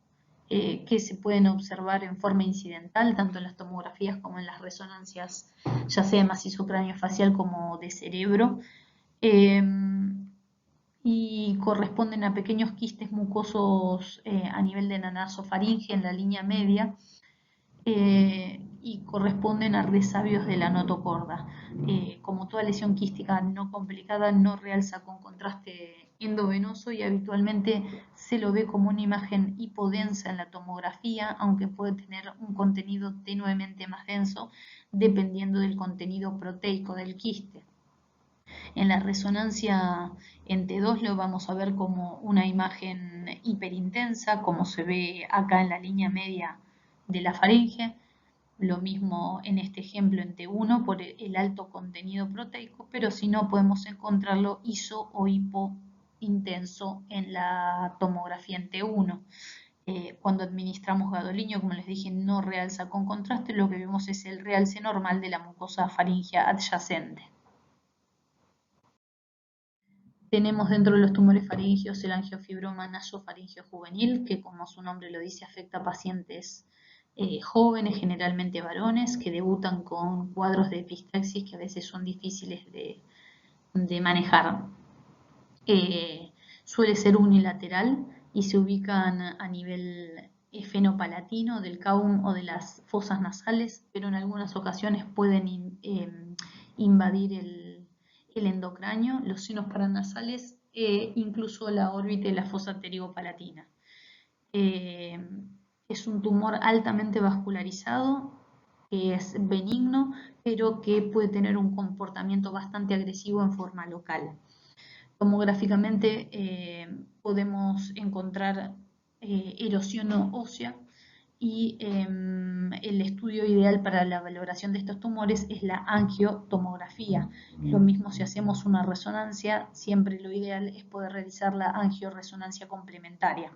S1: que se pueden observar en forma incidental, tanto en las tomografías como en las resonancias, ya sea de macizo craneofacial como de cerebro, y corresponden a pequeños quistes mucosos a nivel de nasofaringe en la línea media, y corresponden a resabios de la notocorda. Como toda lesión quística no complicada, no realza con contraste endovenoso y habitualmente se lo ve como una imagen hipodensa en la tomografía, aunque puede tener un contenido tenuemente más denso dependiendo del contenido proteico del quiste. En la resonancia en T2 lo vamos a ver como una imagen hiperintensa, como se ve acá en la línea media de la faringe. Lo mismo en este ejemplo en T1 por el alto contenido proteico, pero si no podemos encontrarlo iso o hipointenso en la tomografía en T1. Cuando administramos gadolinium, como les dije, no realza con contraste, lo que vemos es el realce normal de la mucosa faringea adyacente. Tenemos dentro de los tumores faringeos el angiofibroma nasofaringeo juvenil, que como su nombre lo dice afecta a pacientes jóvenes, generalmente varones, que debutan con cuadros de epistaxis que a veces son difíciles de manejar. Suele ser unilateral y se ubican a nivel fenopalatino del caum o de las fosas nasales, pero en algunas ocasiones pueden invadir el endocráneo, los senos paranasales e incluso la órbita y la fosa pterigopalatina. Es un tumor altamente vascularizado, que es benigno, pero que puede tener un comportamiento bastante agresivo en forma local. Tomográficamente podemos encontrar erosión ósea y el estudio ideal para la valoración de estos tumores es la angiotomografía. Lo mismo si hacemos una resonancia, siempre lo ideal es poder realizar la angioresonancia complementaria.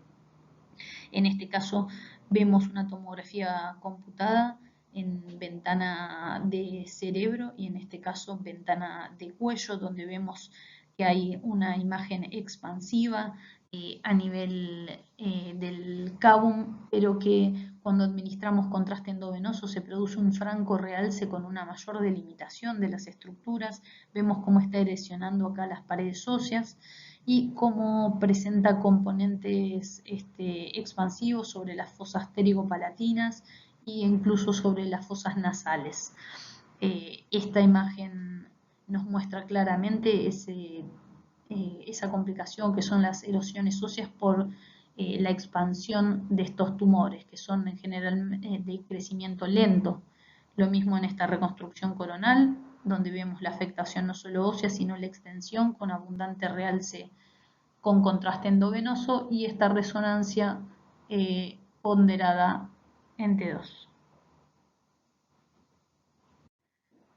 S1: En este caso vemos una tomografía computada en ventana de cerebro y en este caso ventana de cuello, donde vemos que hay una imagen expansiva a nivel del cabum, pero que cuando administramos contraste endovenoso se produce un franco realce con una mayor delimitación de las estructuras. Vemos cómo está erosionando acá las paredes óseas y cómo presenta componentes expansivos sobre las fosas pterigopalatinas e incluso sobre las fosas nasales. Esta imagen nos muestra claramente esa complicación que son las erosiones óseas por la expansión de estos tumores, que son en general de crecimiento lento. Lo mismo en esta reconstrucción coronal, donde vemos la afectación no solo ósea, sino la extensión con abundante realce con contraste endovenoso y esta resonancia ponderada en T2.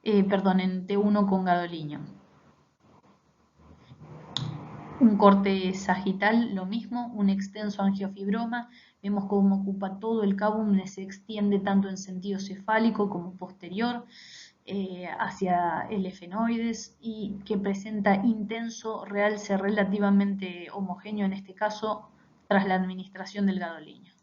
S1: En T1 con gadolinium. Un corte sagital, lo mismo, un extenso angiofibroma, vemos cómo ocupa todo el cabum, se extiende tanto en sentido cefálico como posterior hacia el efenoides y que presenta intenso realce relativamente homogéneo en este caso tras la administración del gadolinium.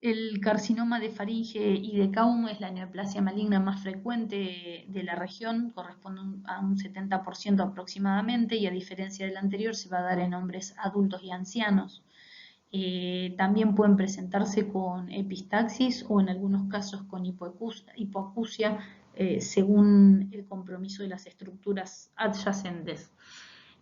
S1: El carcinoma de faringe y de Kaum es la neoplasia maligna más frecuente de la región, corresponde a un 70% aproximadamente, y a diferencia del anterior se va a dar en hombres adultos y ancianos. También pueden presentarse con epistaxis o en algunos casos con hipoacusia, según el compromiso de las estructuras adyacentes.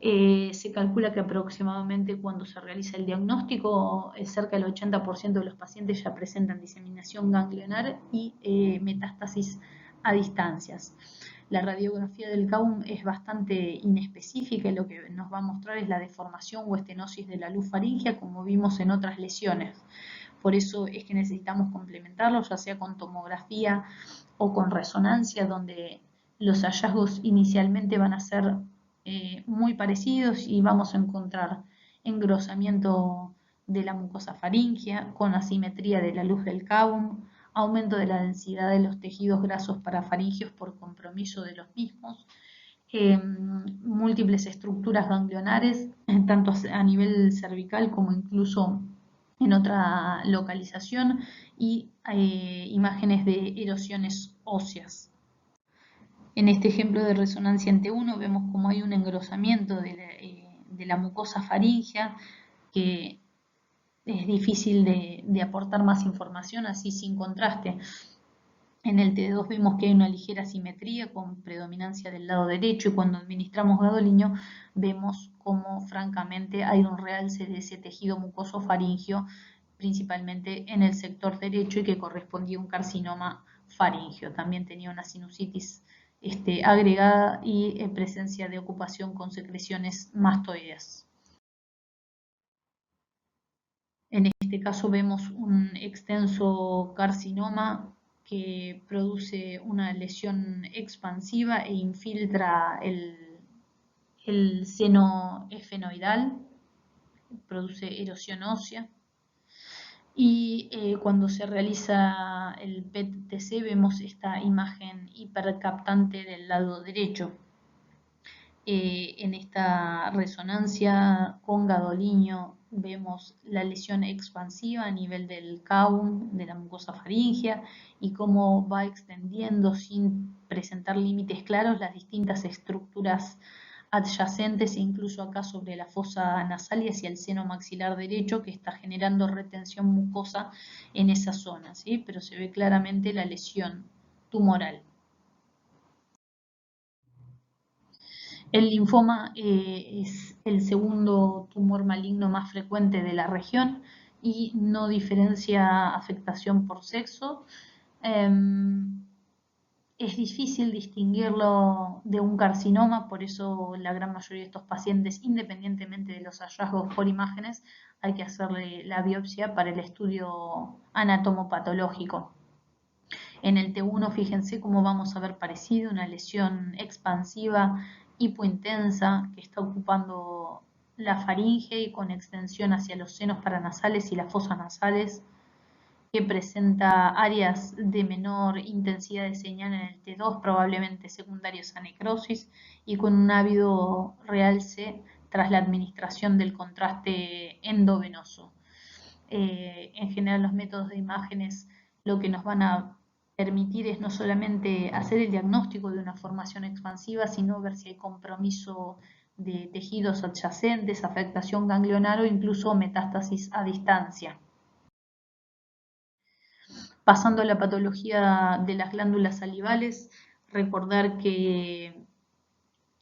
S1: Se calcula que aproximadamente cuando se realiza el diagnóstico, cerca del 80% de los pacientes ya presentan diseminación ganglionar y metástasis a distancias. La radiografía del Kaum es bastante inespecífica y lo que nos va a mostrar es la deformación o estenosis de la luz faríngea, como vimos en otras lesiones. Por eso es que necesitamos complementarlo, ya sea con tomografía o con resonancia, donde los hallazgos inicialmente van a ser muy parecidos y vamos a encontrar engrosamiento de la mucosa faríngea con asimetría de la luz del Kaum, aumento de la densidad de los tejidos grasos parafaringeos por compromiso de los mismos, múltiples estructuras ganglionares, tanto a nivel cervical como incluso en otra localización, y imágenes de erosiones óseas. En este ejemplo de resonancia en T1 vemos como hay un engrosamiento de la mucosa faríngea, que es difícil de aportar más información así sin contraste. En el T2 vemos que hay una ligera simetría con predominancia del lado derecho, y cuando administramos gadolinium vemos como francamente hay un realce de ese tejido mucoso faríngeo, principalmente en el sector derecho, y que correspondía a un carcinoma faríngeo. También tenía una sinusitis agregada y presencia de ocupación con secreciones mastoideas. En este caso vemos un extenso carcinoma que produce una lesión expansiva e infiltra el seno esfenoidal, produce erosión ósea. Y cuando se realiza el PET-TC vemos esta imagen hipercaptante del lado derecho. En esta resonancia con gadolinium vemos la lesión expansiva a nivel del Kaum, de la mucosa faríngea, y cómo va extendiendo sin presentar límites claros las distintas estructuras adyacentes, e incluso acá sobre la fosa nasal y hacia el seno maxilar derecho, que está generando retención mucosa en esa zona, ¿sí? Pero se ve claramente la lesión tumoral. El linfoma es el segundo tumor maligno más frecuente de la región y no diferencia afectación por sexo. Es difícil distinguirlo de un carcinoma, por eso la gran mayoría de estos pacientes, independientemente de los hallazgos por imágenes, hay que hacerle la biopsia para el estudio anatomopatológico. En el T1, fíjense cómo vamos a ver parecido una lesión expansiva hipointensa que está ocupando la faringe y con extensión hacia los senos paranasales y las fosas nasales, que presenta áreas de menor intensidad de señal en el T2, probablemente secundarios a necrosis, y con un ávido realce tras la administración del contraste endovenoso. En general, los métodos de imágenes lo que nos van a permitir es no solamente hacer el diagnóstico de una formación expansiva, sino ver si hay compromiso de tejidos adyacentes, afectación ganglionar o incluso metástasis a distancia. Pasando a la patología de las glándulas salivales, recordar que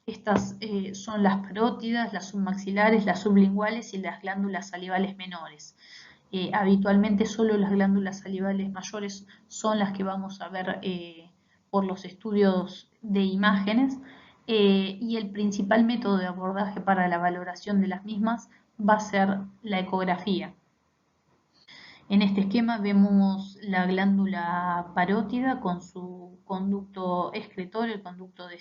S1: estas son las parótidas, las submaxilares, las sublinguales y las glándulas salivales menores. Habitualmente solo las glándulas salivales mayores son las que vamos a ver por los estudios de imágenes, y el principal método de abordaje para la valoración de las mismas va a ser la ecografía. En este esquema vemos la glándula parótida con su conducto excretor, el conducto de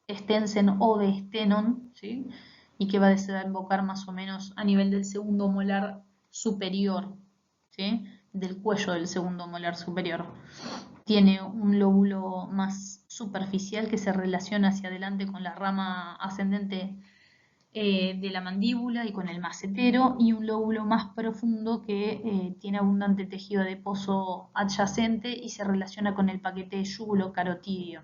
S1: Stensen o de Stenon, ¿sí? Y que va a desembocar más o menos a nivel del segundo molar superior, ¿sí? Del cuello del segundo molar superior. Tiene un lóbulo más superficial que se relaciona hacia adelante con la rama ascendente de la mandíbula y con el macetero, y un lóbulo más profundo que tiene abundante tejido adiposo adyacente y se relaciona con el paquete yugulo-carotídeo.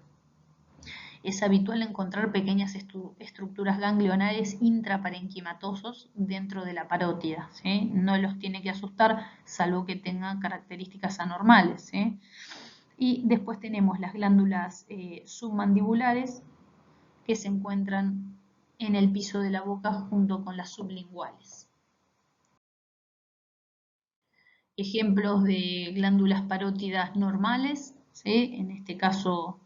S1: Es habitual encontrar pequeñas estructuras ganglionares intraparenquimatosos dentro de la parótida, ¿sí? No los tiene que asustar, salvo que tengan características anormales, ¿sí? Y después tenemos las glándulas submandibulares, que se encuentran en el piso de la boca junto con las sublinguales. Ejemplos de glándulas parótidas normales, ¿sí? En este caso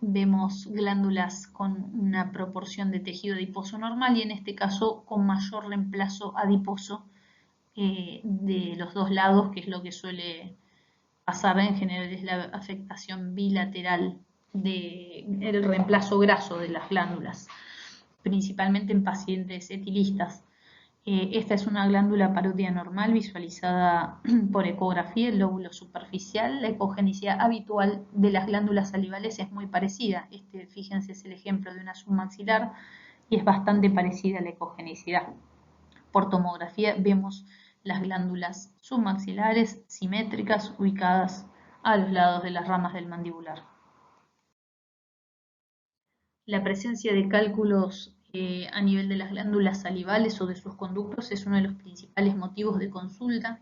S1: vemos glándulas con una proporción de tejido adiposo normal y en este caso con mayor reemplazo adiposo de los dos lados, que es lo que suele pasar en general, es la afectación bilateral del reemplazo graso de las glándulas, principalmente en pacientes etilistas. Esta es una glándula parótida normal visualizada por ecografía, el lóbulo superficial. La ecogenicidad habitual de las glándulas salivales es muy parecida. Fíjense, es el ejemplo de una submaxilar y es bastante parecida a la ecogenicidad. Por tomografía vemos las glándulas submaxilares simétricas ubicadas a los lados de las ramas del mandibular. La presencia de cálculos a nivel de las glándulas salivales o de sus conductos es uno de los principales motivos de consulta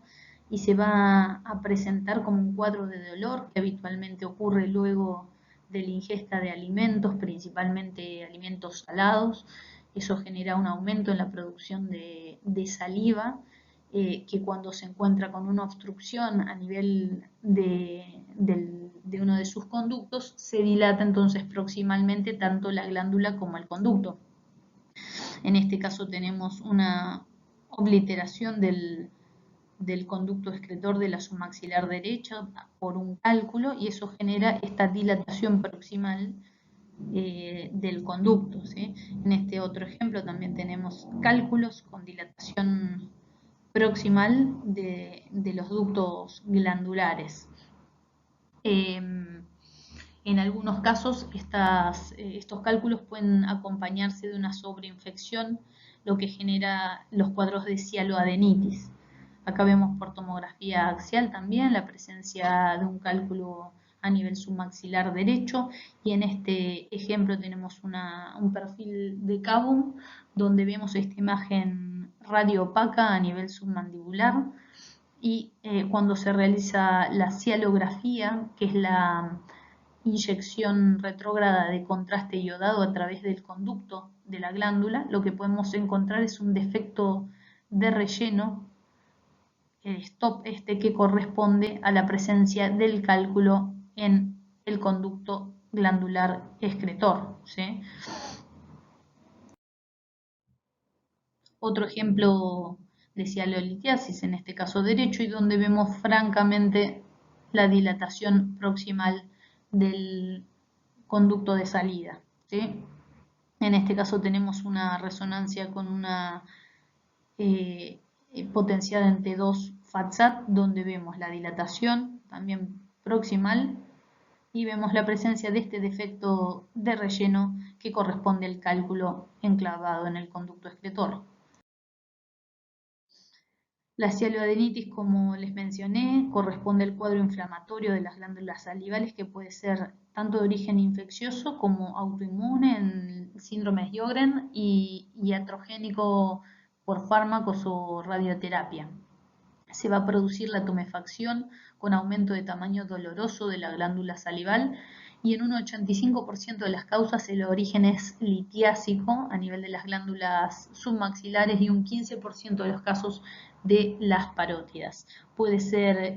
S1: y se va a presentar como un cuadro de dolor que habitualmente ocurre luego de la ingesta de alimentos, principalmente alimentos salados. Eso genera un aumento en la producción de saliva, que cuando se encuentra con una obstrucción a nivel de uno de sus conductos, se dilata entonces proximalmente tanto la glándula como el conducto. En este caso tenemos una obliteración del conducto excretor de la submaxilar derecha por un cálculo y eso genera esta dilatación proximal del conducto, ¿sí? En este otro ejemplo también tenemos cálculos con dilatación proximal de los ductos glandulares. En algunos casos estos cálculos pueden acompañarse de una sobreinfección, lo que genera los cuadros de cialoadenitis. Acá vemos por tomografía axial también la presencia de un cálculo a nivel submaxilar derecho y en este ejemplo tenemos un perfil de Kabum donde vemos esta imagen radioopaca a nivel submandibular y cuando se realiza la cialografía, que es la inyección retrógrada de contraste iodado a través del conducto de la glándula, lo que podemos encontrar es un defecto de relleno, el stop que corresponde a la presencia del cálculo en el conducto glandular excretor, ¿sí? Otro ejemplo de cialolitiasis, en este caso derecho, y donde vemos francamente la dilatación proximal del conducto de salida, ¿sí? En este caso tenemos una resonancia con una potenciada en T2 FATSAT, donde vemos la dilatación también proximal y vemos la presencia de este defecto de relleno que corresponde al cálculo enclavado en el conducto excretor. La cialoadenitis, como les mencioné, corresponde al cuadro inflamatorio de las glándulas salivales que puede ser tanto de origen infeccioso como autoinmune en síndrome de Sjögren y iatrogénico por fármacos o radioterapia. Se va a producir la tumefacción con aumento de tamaño doloroso de la glándula salival y en un 85% de las causas el origen es litiásico a nivel de las glándulas submaxilares y un 15% de los casos de las parótidas. Puede ser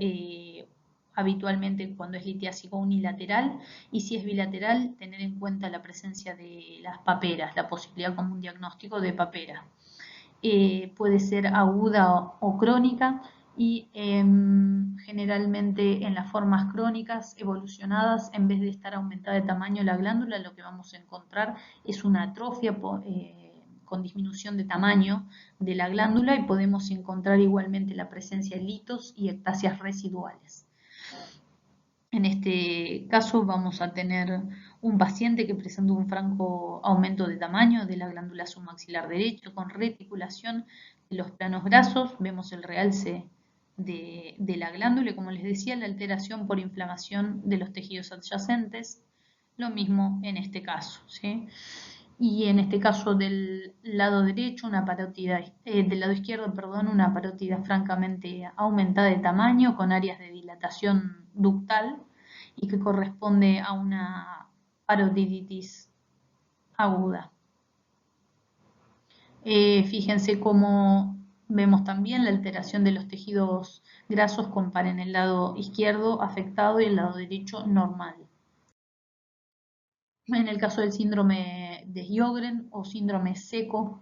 S1: habitualmente cuando es litiásico unilateral y si es bilateral tener en cuenta la presencia de las paperas, la posibilidad como un diagnóstico de papera. Puede ser aguda o crónica y generalmente en las formas crónicas evolucionadas, en vez de estar aumentada de tamaño la glándula, lo que vamos a encontrar es una atrofia con disminución de tamaño de la glándula y podemos encontrar igualmente la presencia de litos y ectasias residuales. En este caso vamos a tener un paciente que presenta un franco aumento de tamaño de la glándula submaxilar derecho con reticulación de los planos grasos. Vemos el realce de la glándula y, como les decía, la alteración por inflamación de los tejidos adyacentes. Lo mismo en este caso, ¿sí? Y en este caso del lado derecho, una parótida, del lado izquierdo, perdón, una parótida francamente aumentada de tamaño con áreas de dilatación ductal y que corresponde a una parotiditis aguda. Fíjense cómo vemos también la alteración de los tejidos grasos, comparen el lado izquierdo afectado y el lado derecho normal. En el caso del síndrome de Sjögren o síndrome seco,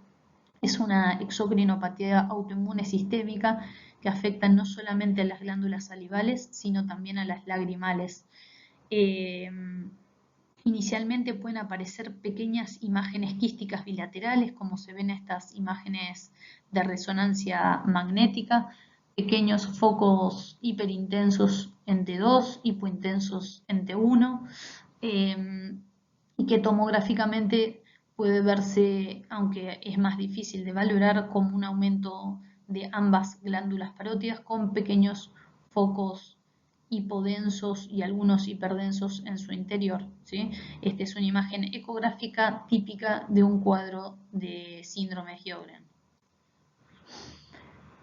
S1: es una exocrinopatía autoinmune sistémica que afecta no solamente a las glándulas salivales, sino también a las lagrimales. Inicialmente pueden aparecer pequeñas imágenes quísticas bilaterales, como se ven en estas imágenes de resonancia magnética, pequeños focos hiperintensos en T2, hipointensos en T1, y que tomográficamente puede verse, aunque es más difícil de valorar, como un aumento de ambas glándulas parótidas con pequeños focos hipodensos y algunos hiperdensos en su interior, ¿sí? Esta es una imagen ecográfica típica de un cuadro de síndrome de Sjögren.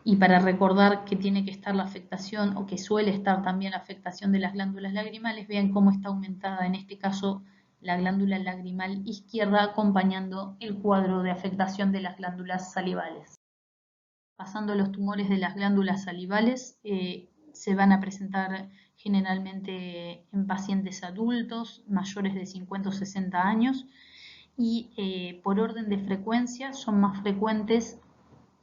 S1: Y para recordar que tiene que estar la afectación, o que suele estar también la afectación de las glándulas lagrimales, vean cómo está aumentada en este caso la glándula lagrimal izquierda acompañando el cuadro de afectación de las glándulas salivales. Pasando a los tumores de las glándulas salivales, se van a presentar generalmente en pacientes adultos mayores de 50 o 60 años y por orden de frecuencia son más frecuentes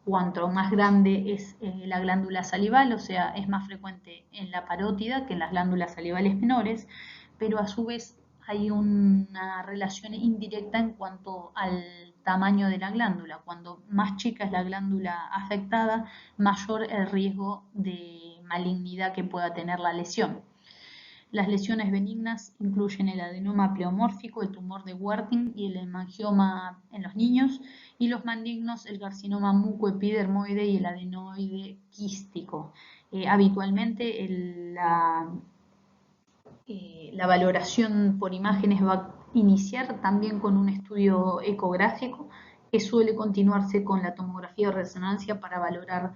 S1: cuanto más grande es la glándula salival, o sea, es más frecuente en la parótida que en las glándulas salivales menores, pero a su vez hay una relación indirecta en cuanto al tamaño de la glándula. Cuando más chica es la glándula afectada, mayor el riesgo de malignidad que pueda tener la lesión. Las lesiones benignas incluyen el adenoma pleomórfico, el tumor de Warthin y el hemangioma en los niños, y los malignos, el carcinoma mucoepidermoide y el adenoide quístico. Habitualmente la valoración por imágenes va a iniciar también con un estudio ecográfico que suele continuarse con la tomografía de resonancia para valorar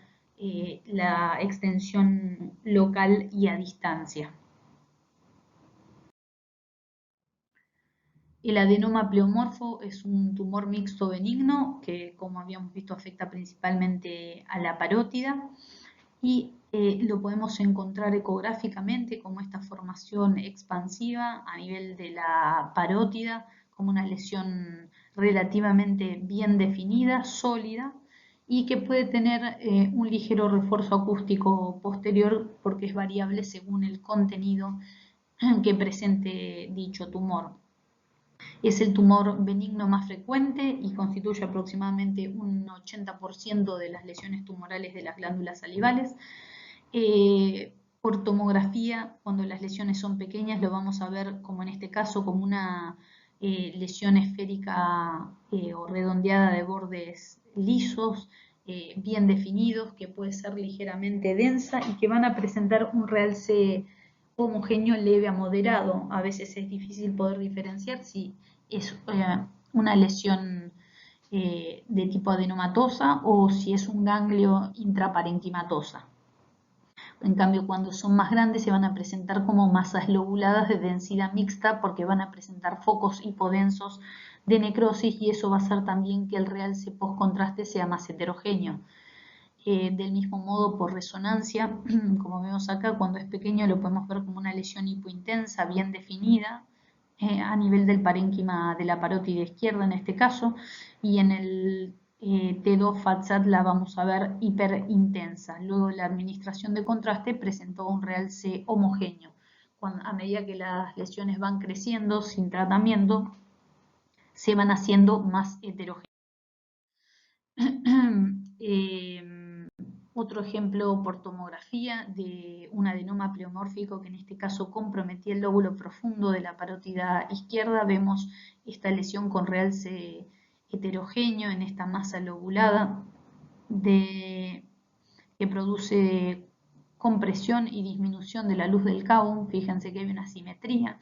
S1: la extensión local y a distancia. El adenoma pleomorfo es un tumor mixto benigno que, como habíamos visto, afecta principalmente a la parótida y lo podemos encontrar ecográficamente como esta formación expansiva a nivel de la parótida, como una lesión relativamente bien definida, sólida, y que puede tener un ligero refuerzo acústico posterior porque es variable según el contenido que presente dicho tumor. Es el tumor benigno más frecuente y constituye aproximadamente un 80% de las lesiones tumorales de las glándulas salivales. Por tomografía, cuando las lesiones son pequeñas, lo vamos a ver, como en este caso, como una lesión esférica o redondeada de bordes lisos, bien definidos, que puede ser ligeramente densa y que van a presentar un realce homogéneo leve a moderado. A veces es difícil poder diferenciar si es una lesión de tipo adenomatosa o si es un ganglio intraparenquimatosa. En cambio, cuando son más grandes se van a presentar como masas lobuladas de densidad mixta porque van a presentar focos hipodensos de necrosis y eso va a hacer también que el realce post-contraste sea más heterogéneo. Del mismo modo, por resonancia, como vemos acá, cuando es pequeño lo podemos ver como una lesión hipointensa, bien definida, a nivel del parénquima de la parótida izquierda en este caso, y en el T2 FATSAT la vamos a ver hiperintensa. Luego la administración de contraste presentó un realce homogéneo. A medida que las lesiones van creciendo sin tratamiento, se van haciendo más heterogéneas. Otro ejemplo por tomografía de un adenoma pleomórfico que en este caso comprometía el lóbulo profundo de la parótida izquierda. Vemos esta lesión con realce heterogéneo en esta masa lobulada que produce compresión y disminución de la luz del cabo. Fíjense que hay una simetría.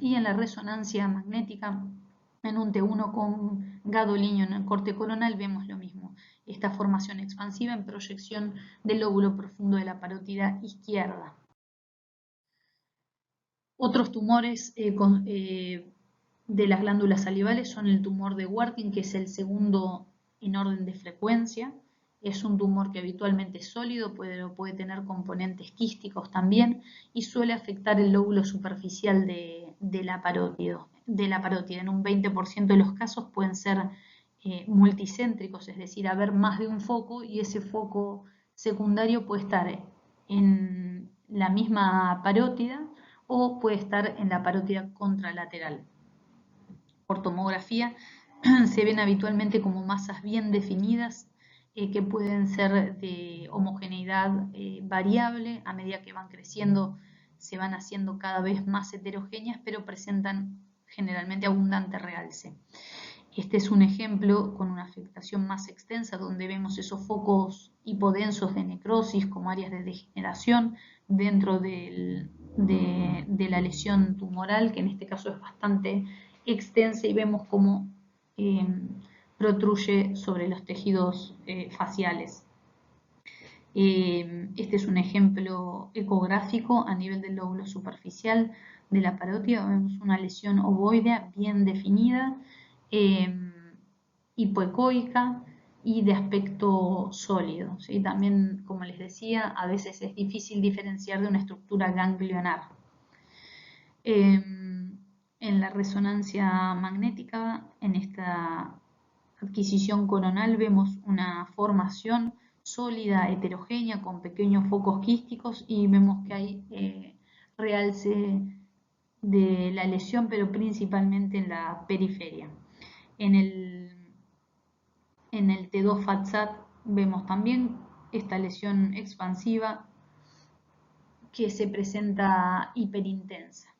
S1: Y en la resonancia magnética en un T1 con gadolinio en el corte coronal vemos lo mismo, esta formación expansiva en proyección del lóbulo profundo de la parótida izquierda. Otros tumores de las glándulas salivales son el tumor de Warthin, que es el segundo en orden de frecuencia. Es un tumor que habitualmente es sólido, puede tener componentes quísticos también y suele afectar el lóbulo superficial de la parótida. En un 20% de los casos pueden ser multicéntricos, es decir, haber más de un foco y ese foco secundario puede estar en la misma parótida o puede estar en la parótida contralateral. Por tomografía se ven habitualmente como masas bien definidas que pueden ser de homogeneidad variable. A medida que van creciendo se van haciendo cada vez más heterogéneas, pero presentan generalmente abundante realce. Este es un ejemplo con una afectación más extensa donde vemos esos focos hipodensos de necrosis como áreas de degeneración dentro de la lesión tumoral, que en este caso es bastante extensa y vemos cómo protruye sobre los tejidos faciales. Este es un ejemplo ecográfico a nivel del lóbulo superficial de la parótida. Vemos una lesión ovoidea bien definida, hipoecoica y de aspecto sólido, ¿sí? También, como les decía, a veces es difícil diferenciar de una estructura ganglionar. En la resonancia magnética, en esta adquisición coronal, vemos una formación sólida, heterogénea, con pequeños focos quísticos y vemos que hay realce de la lesión, pero principalmente en la periferia. En el T2 FATSAT vemos también esta lesión expansiva que se presenta hiperintensa.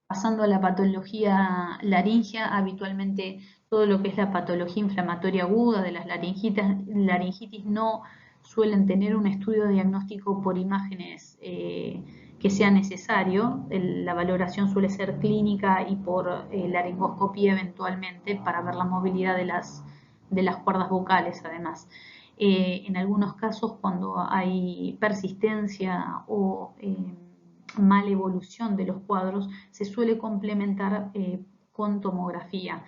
S1: Pasando a la patología laringea, habitualmente todo lo que es la patología inflamatoria aguda de las laringitis no suelen tener un estudio diagnóstico por imágenes que sea necesario. La valoración suele ser clínica y por laringoscopía eventualmente para ver la movilidad de las cuerdas vocales además. En algunos casos, cuando hay persistencia o mala evolución de los cuadros, se suele complementar con tomografía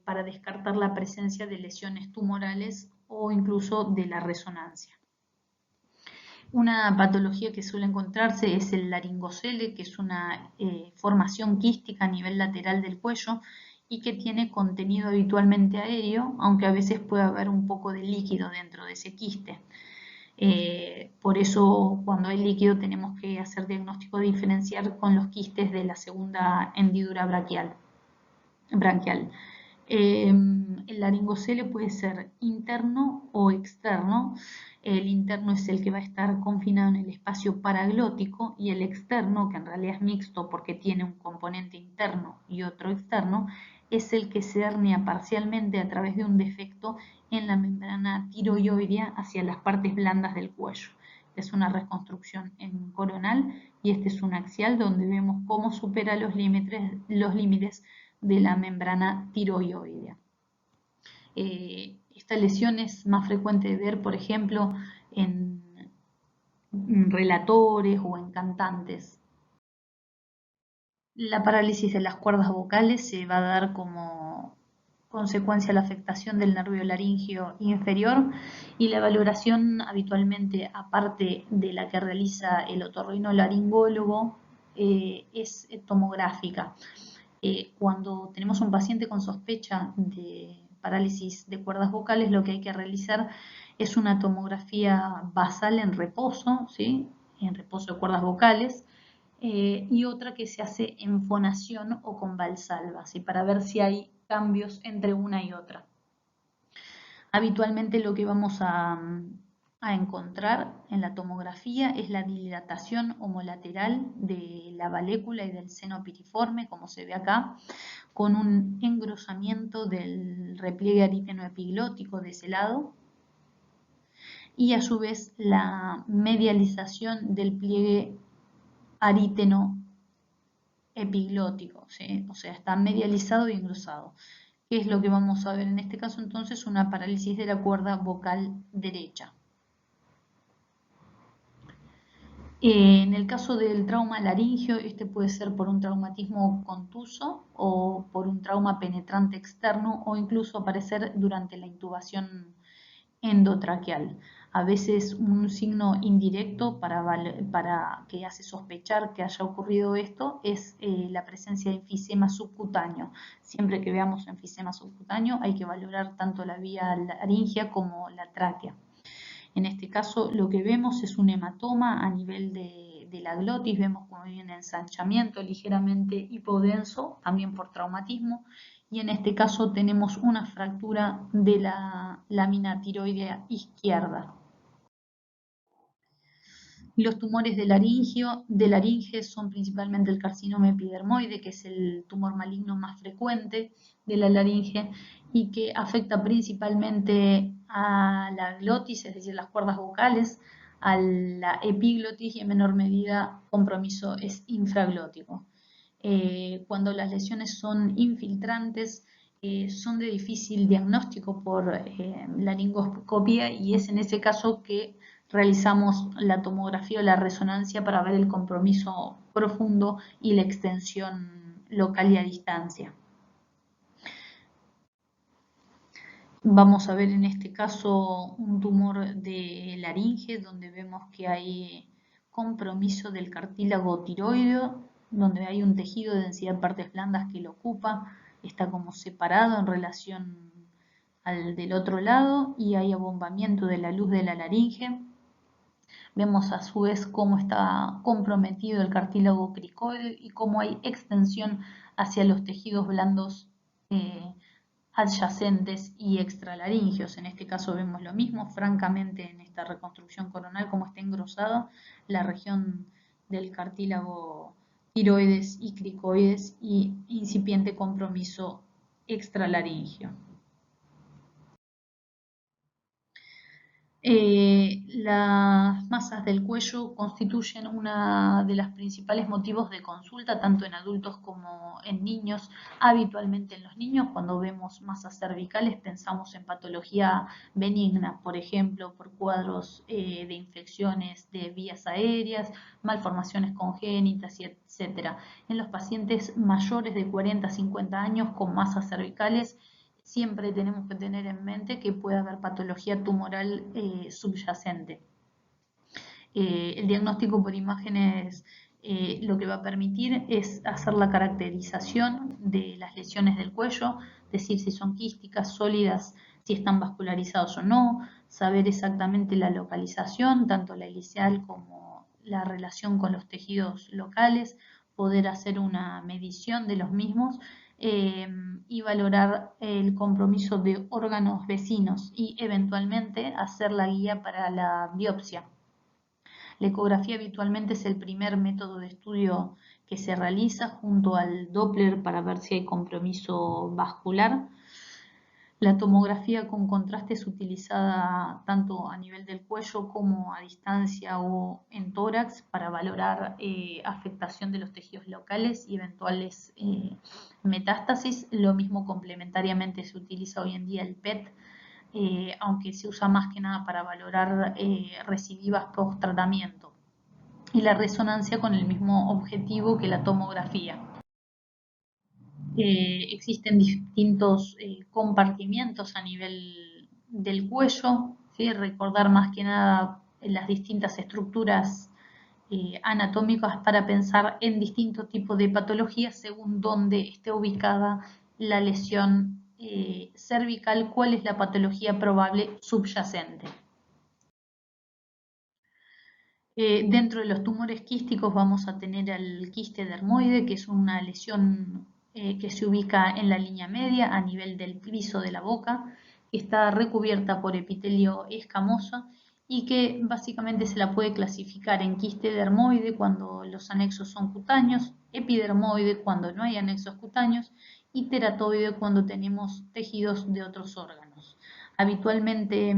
S1: para descartar la presencia de lesiones tumorales o incluso de la resonancia. Una patología que suele encontrarse es el laringocele, que es una formación quística a nivel lateral del cuello y que tiene contenido habitualmente aéreo, aunque a veces puede haber un poco de líquido dentro de ese quiste. Por eso cuando hay líquido tenemos que hacer diagnóstico diferencial con los quistes de la segunda hendidura branquial. El laringocele puede ser interno o externo. El interno es el que va a estar confinado en el espacio paraglótico y el externo, que en realidad es mixto porque tiene un componente interno y otro externo, es el que se hernia parcialmente a través de un defecto en la membrana tiroidea hacia las partes blandas del cuello. Es una reconstrucción en coronal y este es un axial donde vemos cómo supera los límites de la membrana tiroidea. Esta lesión es más frecuente de ver, por ejemplo, en relatores o en cantantes. La parálisis de las cuerdas vocales se va a dar como consecuencia de la afectación del nervio laríngeo inferior y la valoración habitualmente, aparte de la que realiza el otorrinolaringólogo, es tomográfica. Cuando tenemos un paciente con sospecha de parálisis de cuerdas vocales, lo que hay que realizar es una tomografía basal en reposo, ¿sí? En reposo de cuerdas vocales, y otra que se hace en fonación o con valsalva, ¿sí? Para ver si hay cambios entre una y otra. Habitualmente lo que vamos a encontrar en la tomografía es la dilatación homolateral de la valécula y del seno piriforme, como se ve acá, con un engrosamiento del repliegue aríteno-epiglótico de ese lado, y a su vez la medialización del pliegue aríteno epiglótico, ¿sí? O sea, está medializado y engrosado. ¿Qué es lo que vamos a ver en este caso? Entonces, una parálisis de la cuerda vocal derecha. En el caso del trauma laringio, este puede ser por un traumatismo contuso o por un trauma penetrante externo o incluso aparecer durante la intubación endotraqueal. A veces un signo indirecto para que hace sospechar que haya ocurrido esto es la presencia de enfisema subcutáneo. Siempre que veamos enfisema subcutáneo hay que valorar tanto la vía laringea como la tráquea. En este caso lo que vemos es un hematoma a nivel de la glotis, vemos como hay un ensanchamiento ligeramente hipodenso, también por traumatismo, y en este caso tenemos una fractura de la lámina tiroidea izquierda. Los tumores de laringe son principalmente el carcinoma epidermoide, que es el tumor maligno más frecuente de la laringe y que afecta principalmente a la glotis, es decir, las cuerdas vocales, a la epiglotis y en menor medida compromiso es infraglótico. Cuando las lesiones son infiltrantes, son de difícil diagnóstico por laringoscopia y es en ese caso que realizamos la tomografía o la resonancia para ver el compromiso profundo y la extensión local y a distancia. Vamos a ver en este caso un tumor de laringe donde vemos que hay compromiso del cartílago tiroideo, donde hay un tejido de densidad de partes blandas que lo ocupa, está como separado en relación al del otro lado y hay abombamiento de la luz de la laringe. Vemos a su vez cómo está comprometido el cartílago cricoide y cómo hay extensión hacia los tejidos blandos adyacentes y extralaringeos. En este caso vemos lo mismo, francamente en esta reconstrucción coronal, como está engrosada la región del cartílago tiroides y cricoides y incipiente compromiso extralaringeo. Las masas del cuello constituyen uno de los principales motivos de consulta, tanto en adultos como en niños. Habitualmente en los niños, cuando vemos masas cervicales, pensamos en patología benigna, por ejemplo, por cuadros de infecciones de vías aéreas, malformaciones congénitas, etc. En los pacientes mayores de 40 a 50 años con masas cervicales, siempre tenemos que tener en mente que puede haber patología tumoral subyacente. El diagnóstico por imágenes lo que va a permitir es hacer la caracterización de las lesiones del cuello, decir si son quísticas, sólidas, si están vascularizados o no, saber exactamente la localización, tanto la ilicial como la relación con los tejidos locales, poder hacer una medición de los mismos y valorar el compromiso de órganos vecinos y eventualmente hacer la guía para la biopsia. La ecografía habitualmente es el primer método de estudio que se realiza junto al Doppler para ver si hay compromiso vascular. La tomografía con contraste es utilizada tanto a nivel del cuello como a distancia o en tórax para valorar afectación de los tejidos locales y eventuales metástasis. Lo mismo complementariamente se utiliza hoy en día el PET, aunque se usa más que nada para valorar recidivas post-tratamiento. Y la resonancia con el mismo objetivo que la tomografía. Existen distintos compartimientos a nivel del cuello, ¿sí? Recordar más que nada las distintas estructuras anatómicas para pensar en distintos tipos de patologías según dónde esté ubicada la lesión cervical, cuál es la patología probable subyacente. Dentro de los tumores quísticos vamos a tener el quiste dermoide, que es una lesión que se ubica en la línea media a nivel del piso de la boca, está recubierta por epitelio escamoso y que básicamente se la puede clasificar en quiste dermoide cuando los anexos son cutáneos, epidermoide cuando no hay anexos cutáneos y teratoide cuando tenemos tejidos de otros órganos. Habitualmente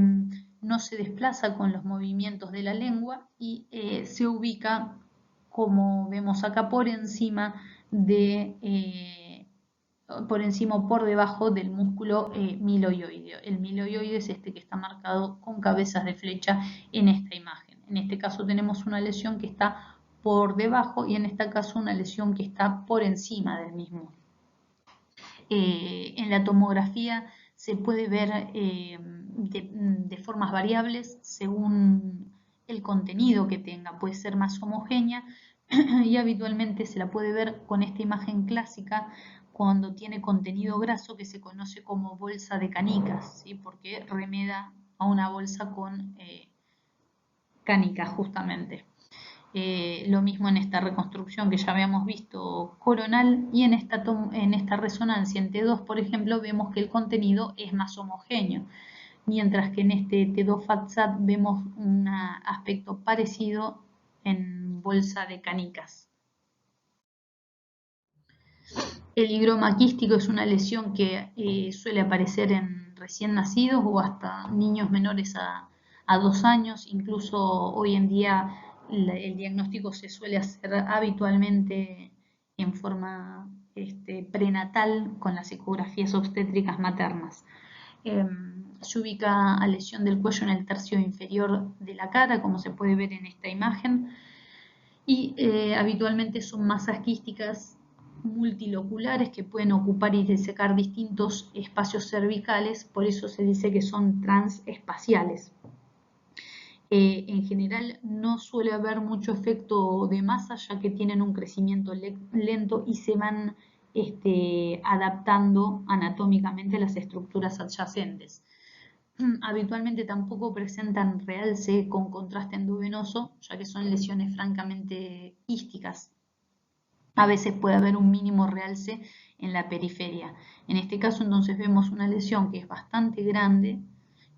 S1: no se desplaza con los movimientos de la lengua y se ubica, como vemos acá, por encima o por debajo del músculo miloioideo. El miloioide es este que está marcado con cabezas de flecha en esta imagen. En este caso tenemos una lesión que está por debajo y en este caso una lesión que está por encima del mismo. En la tomografía se puede ver de formas variables según el contenido que tenga. Puede ser más homogénea y habitualmente se la puede ver con esta imagen clásica cuando tiene contenido graso que se conoce como bolsa de canicas, ¿sí? Porque remeda a una bolsa con canicas justamente. Lo mismo en esta reconstrucción que ya habíamos visto coronal y en esta resonancia en T2, por ejemplo, vemos que el contenido es más homogéneo, mientras que en este T2 FATSAT vemos un aspecto parecido en bolsa de canicas. El higroma quístico es una lesión que suele aparecer en recién nacidos o hasta niños menores a 2 años, incluso hoy en día el diagnóstico se suele hacer habitualmente en forma prenatal con las ecografías obstétricas maternas. Se ubica a lesión del cuello en el tercio inferior de la cara, como se puede ver en esta imagen, y habitualmente son masas quísticas multiloculares que pueden ocupar y desecar distintos espacios cervicales, por eso se dice que son transespaciales. En general no suele haber mucho efecto de masa, ya que tienen un crecimiento lento y se van adaptando anatómicamente a las estructuras adyacentes. Habitualmente tampoco presentan realce con contraste endovenoso, ya que son lesiones francamente quísticas. A veces puede haber un mínimo realce en la periferia. En este caso entonces vemos una lesión que es bastante grande,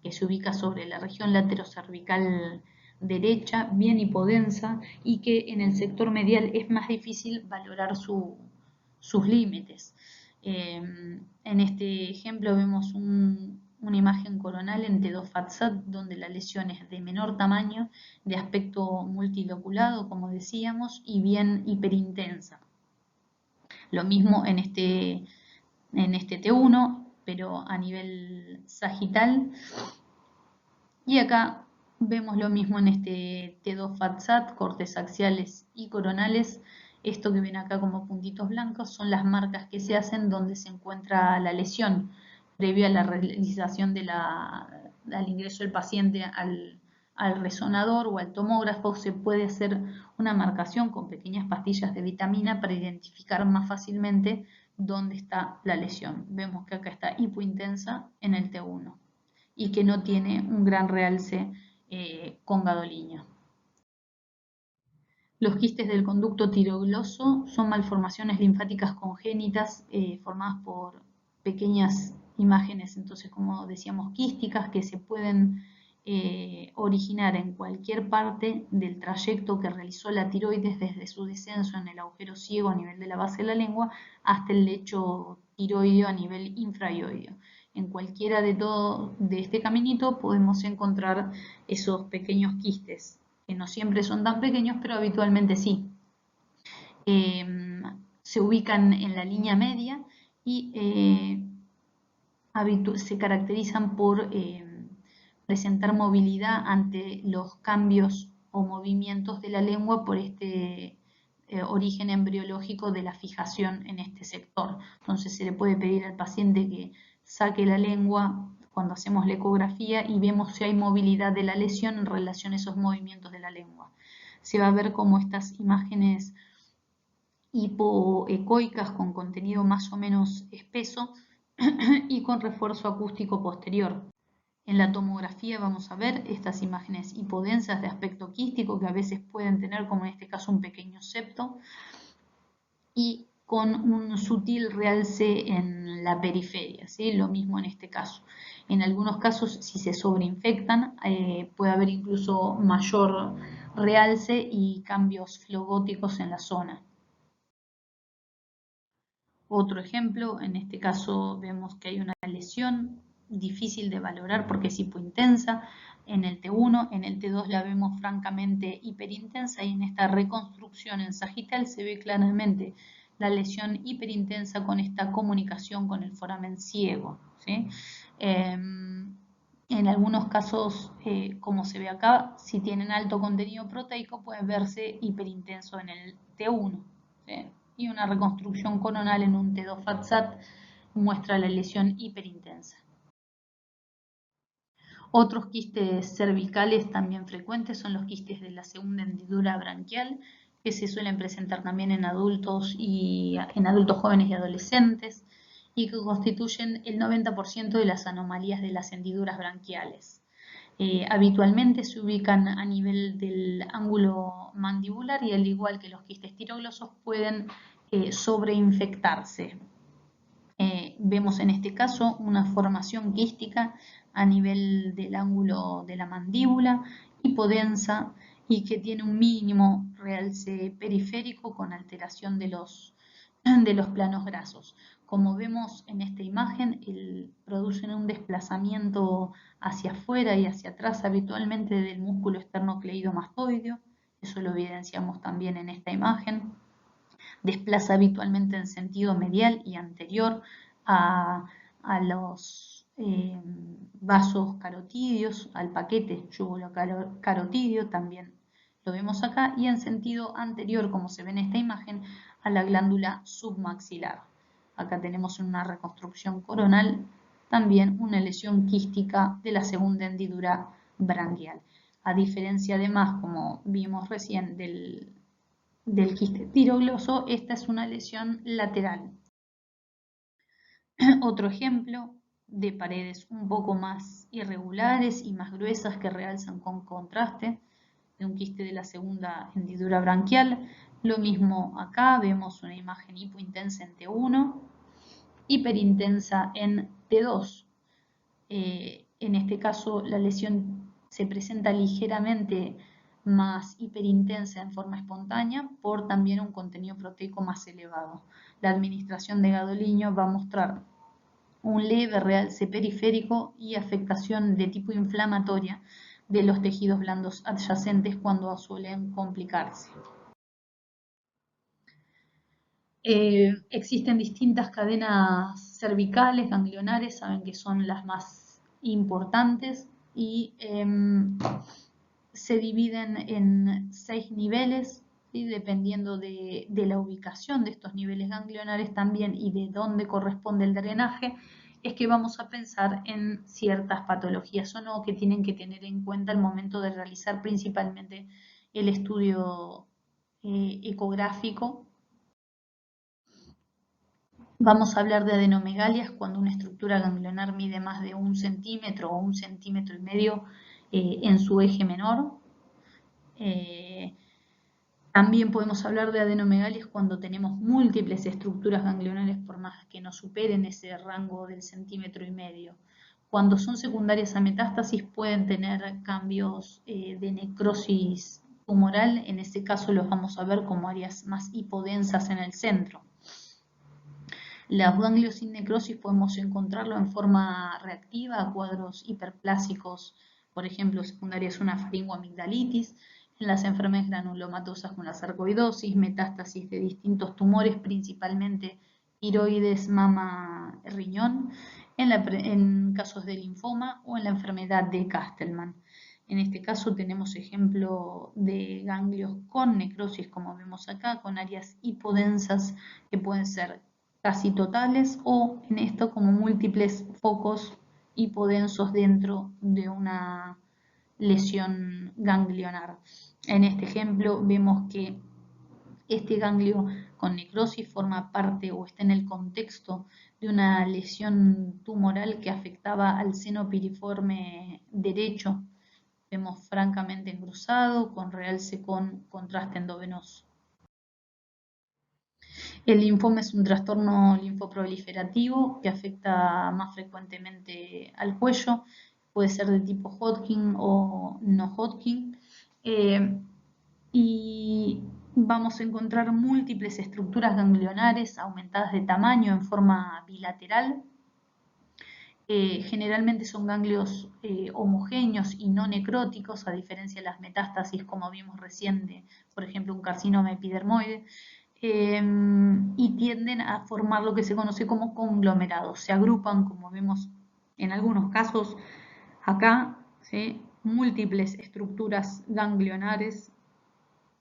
S1: que se ubica sobre la región laterocervical derecha, bien hipodensa, y que en el sector medial es más difícil valorar sus límites. En este ejemplo vemos una imagen coronal en T2 FATSAT donde la lesión es de menor tamaño, de aspecto multiloculado, como decíamos, y bien hiperintensa. Lo mismo en este T1, pero a nivel sagital. Y acá vemos lo mismo en este T2 FATSAT, cortes axiales y coronales. Esto que ven acá como puntitos blancos son las marcas que se hacen donde se encuentra la lesión previo a la realización al ingreso del paciente al resonador o al tomógrafo. Se puede hacer una marcación con pequeñas pastillas de vitamina para identificar más fácilmente dónde está la lesión. Vemos que acá está hipointensa en el T1 y que no tiene un gran realce con gadolinio. Los quistes del conducto tirogloso son malformaciones linfáticas congénitas formadas por pequeñas imágenes, entonces como decíamos, quísticas que se pueden originar en cualquier parte del trayecto que realizó la tiroides desde su descenso en el agujero ciego a nivel de la base de la lengua hasta el lecho tiroideo a nivel infraioideo. En cualquiera de este caminito podemos encontrar esos pequeños quistes, que no siempre son tan pequeños, pero habitualmente sí. Se ubican en la línea media y se caracterizan por presentar movilidad ante los cambios o movimientos de la lengua por este origen embriológico de la fijación en este sector. Entonces se le puede pedir al paciente que saque la lengua cuando hacemos la ecografía y vemos si hay movilidad de la lesión en relación a esos movimientos de la lengua. Se va a ver como estas imágenes hipoecoicas con contenido más o menos espeso y con refuerzo acústico posterior. En la tomografía vamos a ver estas imágenes hipodensas de aspecto quístico que a veces pueden tener, como en este caso, un pequeño septo y con un sutil realce en la periferia, ¿sí? Lo mismo en este caso. En algunos casos, si se sobreinfectan, puede haber incluso mayor realce y cambios flogóticos en la zona. Otro ejemplo, en este caso vemos que hay una lesión difícil de valorar porque es hipointensa en el T1, en el T2 la vemos francamente hiperintensa y en esta reconstrucción en sagital se ve claramente la lesión hiperintensa con esta comunicación con el foramen ciego, ¿sí? En algunos casos, como se ve acá, si tienen alto contenido proteico puede verse hiperintenso en el T1, ¿sí? Y una reconstrucción coronal en un T2 FATSAT muestra la lesión hiperintensa. Otros quistes cervicales también frecuentes son los quistes de la segunda hendidura branquial, que se suelen presentar también en adultos jóvenes y adolescentes, y que constituyen el 90% de las anomalías de las hendiduras branquiales. Habitualmente se ubican a nivel del ángulo mandibular y al igual que los quistes tiroglosos pueden sobreinfectarse. Vemos en este caso una formación quística a nivel del ángulo de la mandíbula, hipodensa y que tiene un mínimo realce periférico con alteración de los planos grasos. Como vemos en esta imagen, producen un desplazamiento hacia afuera y hacia atrás habitualmente del músculo esternocleidomastoideo, eso lo evidenciamos también en esta imagen. Desplaza habitualmente en sentido medial y anterior a los vasos carotídeos, al paquete yugulocarotídeo, también lo vemos acá, y en sentido anterior, como se ve en esta imagen, a la glándula submaxilar. Acá tenemos una reconstrucción coronal, también una lesión quística de la segunda hendidura branquial. A diferencia además, como vimos recién, del quiste tirogloso, esta es una lesión lateral. Otro ejemplo de paredes un poco más irregulares y más gruesas que realzan con contraste de un quiste de la segunda hendidura branquial. Lo mismo acá, vemos una imagen hipointensa en T1, hiperintensa en T2. En este caso la lesión se presenta ligeramente más hiperintensa en forma espontánea por también un contenido proteico más elevado. La administración de gadolinium va a mostrar un leve realce periférico y afectación de tipo inflamatoria de los tejidos blandos adyacentes cuando suelen complicarse. Existen distintas cadenas cervicales, ganglionares, saben que son las más importantes y se dividen en 6 niveles, ¿sí? Dependiendo de la ubicación de estos niveles ganglionares también y de dónde corresponde el drenaje, es que vamos a pensar en ciertas patologías o no que tienen que tener en cuenta al momento de realizar principalmente el estudio ecográfico. Vamos a hablar de adenomegalias cuando una estructura ganglionar mide más de 1 centímetro o 1,5 centímetros en su eje menor. También podemos hablar de adenomegalias cuando tenemos múltiples estructuras ganglionares por más que no superen ese rango del 1,5 centímetros. Cuando son secundarias a metástasis pueden tener cambios de necrosis tumoral, en ese caso los vamos a ver como áreas más hipodensas en el centro. Los ganglios sin necrosis podemos encontrarlo en forma reactiva, cuadros hiperplásicos, por ejemplo, secundarias una faringoamigdalitis, en las enfermedades granulomatosas con la sarcoidosis, metástasis de distintos tumores, principalmente tiroides, mama, riñón, en casos de linfoma o en la enfermedad de Castleman. En este caso tenemos ejemplo de ganglios con necrosis, como vemos acá, con áreas hipodensas que pueden ser casi totales o en esto como múltiples focos hipodensos dentro de una lesión ganglionar. En este ejemplo vemos que este ganglio con necrosis forma parte o está en el contexto de una lesión tumoral que afectaba al seno piriforme derecho. Vemos francamente engrosado, con realce con contraste endovenoso. El linfoma es un trastorno linfoproliferativo que afecta más frecuentemente al cuello, puede ser de tipo Hodgkin o no Hodgkin, y vamos a encontrar múltiples estructuras ganglionares aumentadas de tamaño en forma bilateral. Generalmente son ganglios homogéneos y no necróticos, a diferencia de las metástasis, como vimos recién, por ejemplo, un carcinoma epidermoide, y tienden a formar lo que se conoce como conglomerados. Se agrupan, como vemos en algunos casos acá, ¿sí? Múltiples estructuras ganglionares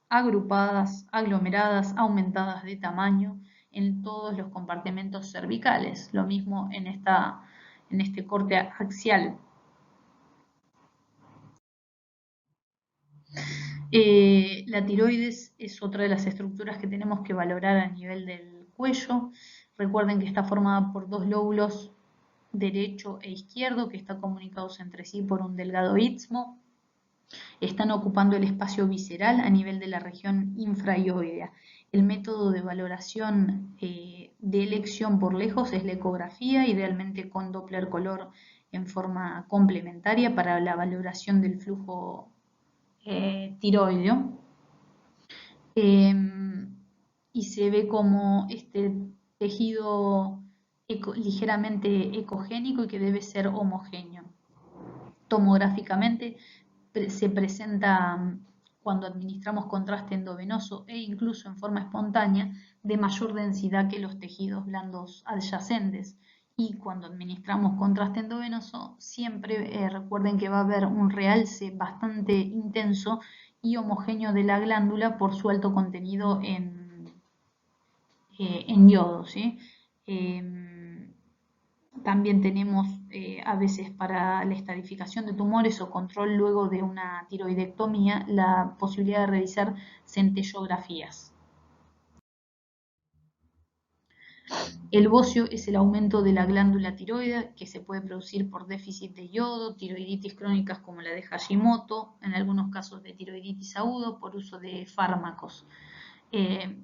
S1: agrupadas, aglomeradas, aumentadas de tamaño en todos los compartimentos cervicales. Lo mismo en este corte axial. La tiroides es otra de las estructuras que tenemos que valorar a nivel del cuello. Recuerden que está formada por dos lóbulos, derecho e izquierdo, que están comunicados entre sí por un delgado istmo. Están ocupando el espacio visceral a nivel de la región infrahioidea. El método de valoración de elección por lejos es la ecografía, idealmente con Doppler color en forma complementaria para la valoración del flujo tiroideo. Y se ve como este tejido ligeramente ecogénico y que debe ser homogéneo. Tomográficamente se presenta cuando administramos contraste endovenoso e incluso en forma espontánea de mayor densidad que los tejidos blandos adyacentes. Y cuando administramos contraste endovenoso, siempre recuerden que va a haber un realce bastante intenso y homogéneo de la glándula por su alto contenido en yodo, ¿sí? También tenemos a veces para la estadificación de tumores o control luego de una tiroidectomía la posibilidad de realizar centellografías. El bocio es el aumento de la glándula tiroide que se puede producir por déficit de yodo, tiroiditis crónicas como la de Hashimoto, en algunos casos de tiroiditis agudo por uso de fármacos.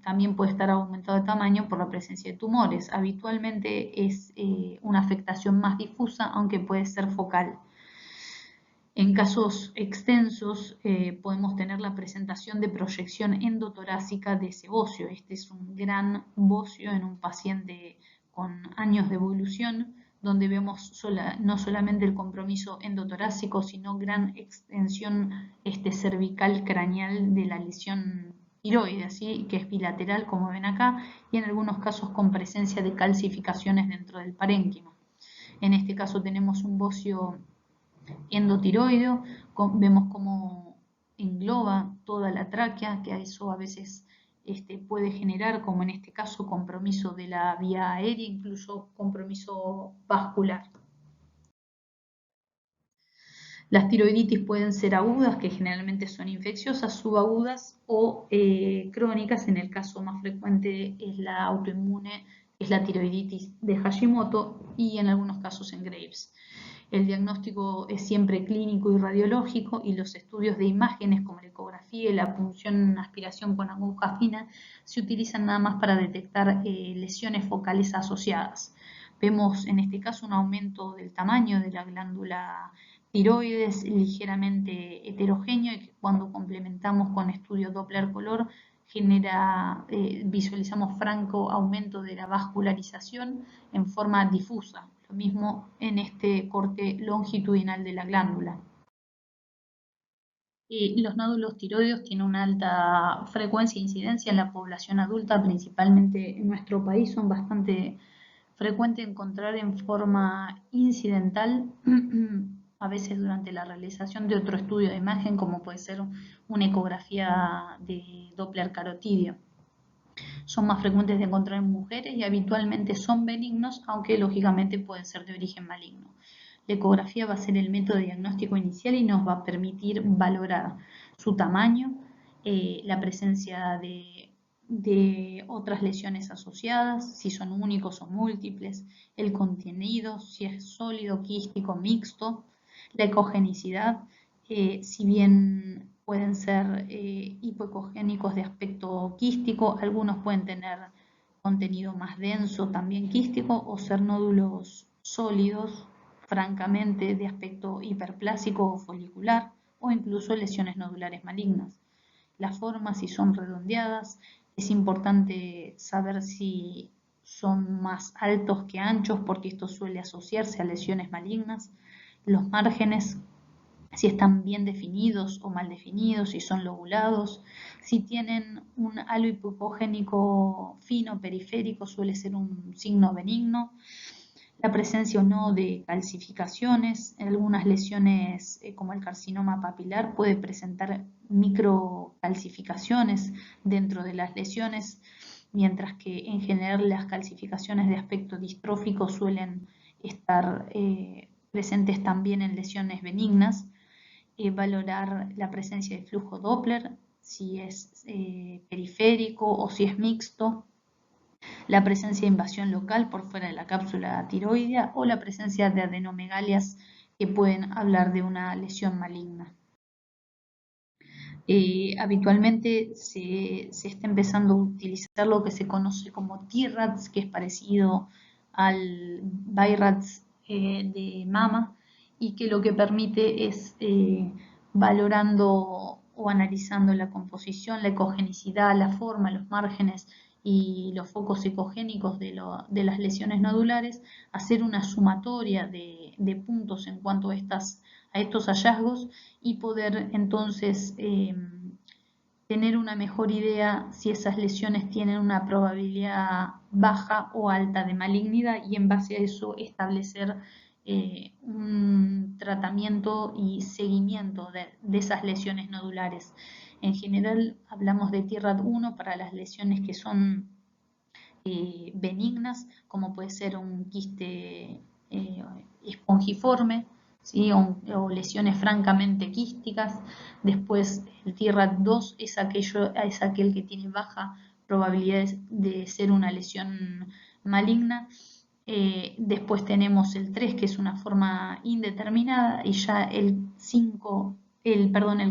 S1: También puede estar aumentado de tamaño por la presencia de tumores. Habitualmente es una afectación más difusa, aunque puede ser focal. En casos extensos podemos tener la presentación de proyección endotorácica de ese bocio. Este es un gran bocio en un paciente con años de evolución, donde vemos no solamente el compromiso endotorácico, sino gran extensión cervical craneal de la lesión tiroide, ¿sí? Que es bilateral, como ven acá, y en algunos casos con presencia de calcificaciones dentro del parénquima. En este caso tenemos un bocio endotiroideo, vemos cómo engloba toda la tráquea, que a eso a veces puede generar, como en este caso, compromiso de la vía aérea, incluso compromiso vascular. Las tiroiditis pueden ser agudas, que generalmente son infecciosas, subagudas o crónicas. En el caso más frecuente es la autoinmune, es la tiroiditis de Hashimoto y en algunos casos en Graves. El diagnóstico es siempre clínico y radiológico y los estudios de imágenes como la ecografía y la punción aspiración con aguja fina se utilizan nada más para detectar lesiones focales asociadas. Vemos en este caso un aumento del tamaño de la glándula tiroides ligeramente heterogéneo y que cuando complementamos con estudio Doppler color visualizamos franco aumento de la vascularización en forma difusa. Lo mismo en este corte longitudinal de la glándula. Los nódulos tiroideos tienen una alta frecuencia e incidencia en la población adulta, principalmente en nuestro país, son bastante frecuentes encontrar en forma incidental, a veces durante la realización de otro estudio de imagen, como puede ser una ecografía de Doppler carotídeo. Son más frecuentes de encontrar en mujeres y habitualmente son benignos, aunque lógicamente pueden ser de origen maligno. La ecografía va a ser el método de diagnóstico inicial y nos va a permitir valorar su tamaño, la presencia de otras lesiones asociadas, si son únicos o múltiples, el contenido, si es sólido, quístico, mixto, la ecogenicidad, si bien pueden ser hipoecogénicos de aspecto quístico, algunos pueden tener contenido más denso, también quístico, o ser nódulos sólidos, francamente de aspecto hiperplásico o folicular, o incluso lesiones nodulares malignas. Las formas, si son redondeadas, es importante saber si son más altos que anchos, porque esto suele asociarse a lesiones malignas. Los márgenes, si están bien definidos o mal definidos, si son lobulados, si tienen un halo hipocógenico fino periférico, suele ser un signo benigno. La presencia o no de calcificaciones, en algunas lesiones como el carcinoma papilar puede presentar microcalcificaciones dentro de las lesiones, mientras que en general las calcificaciones de aspecto distrófico suelen estar presentes también en lesiones benignas. Valorar la presencia de flujo Doppler, si es periférico o si es mixto, la presencia de invasión local por fuera de la cápsula tiroidea o la presencia de adenomegalias que pueden hablar de una lesión maligna. Habitualmente se está empezando a utilizar lo que se conoce como TIRADS, que es parecido al BI-RADS de mama, y que lo que permite es valorando o analizando la composición, la ecogenicidad, la forma, los márgenes y los focos ecogénicos de las lesiones nodulares, hacer una sumatoria de puntos en cuanto a estos hallazgos y poder entonces tener una mejor idea si esas lesiones tienen una probabilidad baja o alta de malignidad, y en base a eso establecer un tratamiento y seguimiento de esas lesiones nodulares. En general hablamos de TIRAD1 para las lesiones que son benignas, como puede ser un quiste espongiforme, ¿sí? o lesiones francamente quísticas. Después el TIRAD2 es aquel que tiene baja probabilidad de ser una lesión maligna. Después tenemos el 3, que es una forma indeterminada, y ya el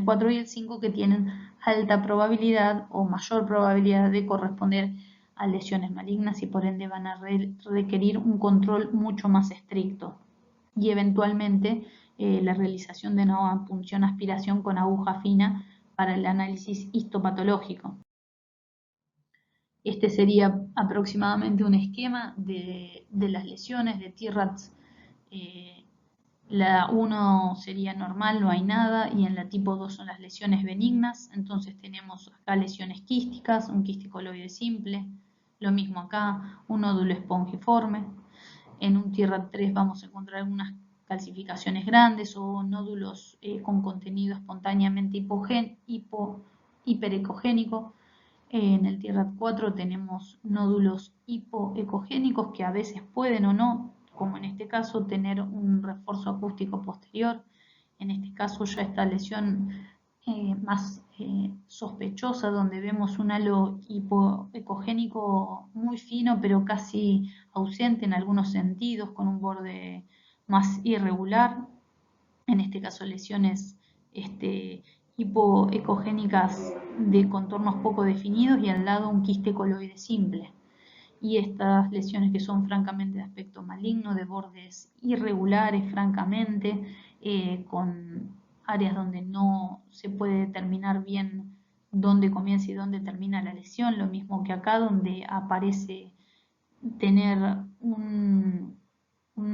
S1: 4 y el 5, que tienen alta probabilidad o mayor probabilidad de corresponder a lesiones malignas y por ende van a requerir un control mucho más estricto y eventualmente la realización de una punción aspiración con aguja fina para el análisis histopatológico. Este sería aproximadamente un esquema de las lesiones de TIRADS. La 1 sería normal, no hay nada, y en la tipo 2 son las lesiones benignas. Entonces tenemos acá lesiones quísticas, un quisticoloide simple, lo mismo acá, un nódulo espongiforme. En un TIRAD3 vamos a encontrar algunas calcificaciones grandes o nódulos con contenido espontáneamente hiperecogénico. En el TIRAD4 tenemos nódulos hipoecogénicos que a veces pueden o no, como en este caso, tener un refuerzo acústico posterior. En este caso ya esta lesión más sospechosa, donde vemos un halo hipoecogénico muy fino pero casi ausente en algunos sentidos, con un borde más irregular. En este caso lesiones hipoecogénicas de contornos poco definidos y al lado un quiste coloide simple. Y estas lesiones que son francamente de aspecto maligno, de bordes irregulares francamente, con áreas donde no se puede determinar bien dónde comienza y dónde termina la lesión, lo mismo que acá, donde aparece tener un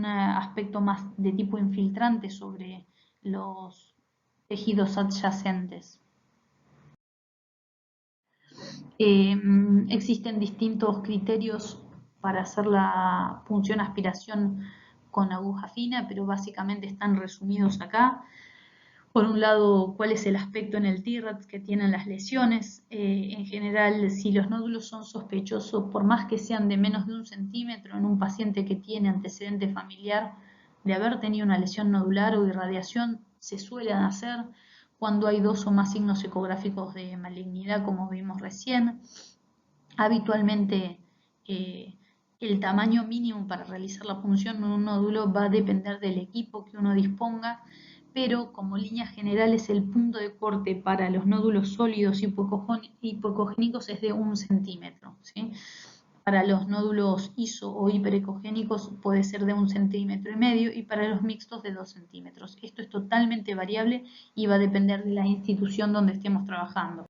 S1: aspecto más de tipo infiltrante sobre los tejidos adyacentes. Existen distintos criterios para hacer la punción aspiración con aguja fina, pero básicamente están resumidos acá. Por un lado, cuál es el aspecto en el TIRADS que tienen las lesiones. En general, si los nódulos son sospechosos, por más que sean de menos de 1 centímetro, en un paciente que tiene antecedente familiar de haber tenido una lesión nodular o irradiación, se suelen hacer cuando hay 2 o más signos ecográficos de malignidad, como vimos recién. Habitualmente, el tamaño mínimo para realizar la punción en un nódulo va a depender del equipo que uno disponga, pero como líneas generales el punto de corte para los nódulos sólidos hipoecogénicos es de 1 centímetro, ¿sí? Para los nódulos iso o hiperecogénicos puede ser de 1,5 centímetros y para los mixtos de 2 centímetros. Esto es totalmente variable y va a depender de la institución donde estemos trabajando.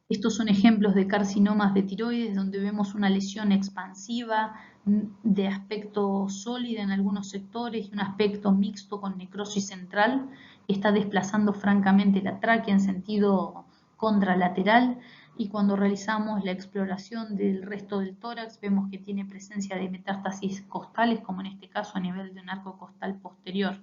S1: Estos son ejemplos de carcinomas de tiroides donde vemos una lesión expansiva de aspecto sólido en algunos sectores y un aspecto mixto con necrosis central que está desplazando francamente la tráquea en sentido contralateral, y cuando realizamos la exploración del resto del tórax vemos que tiene presencia de metástasis costales, como en este caso a nivel de un arco costal posterior.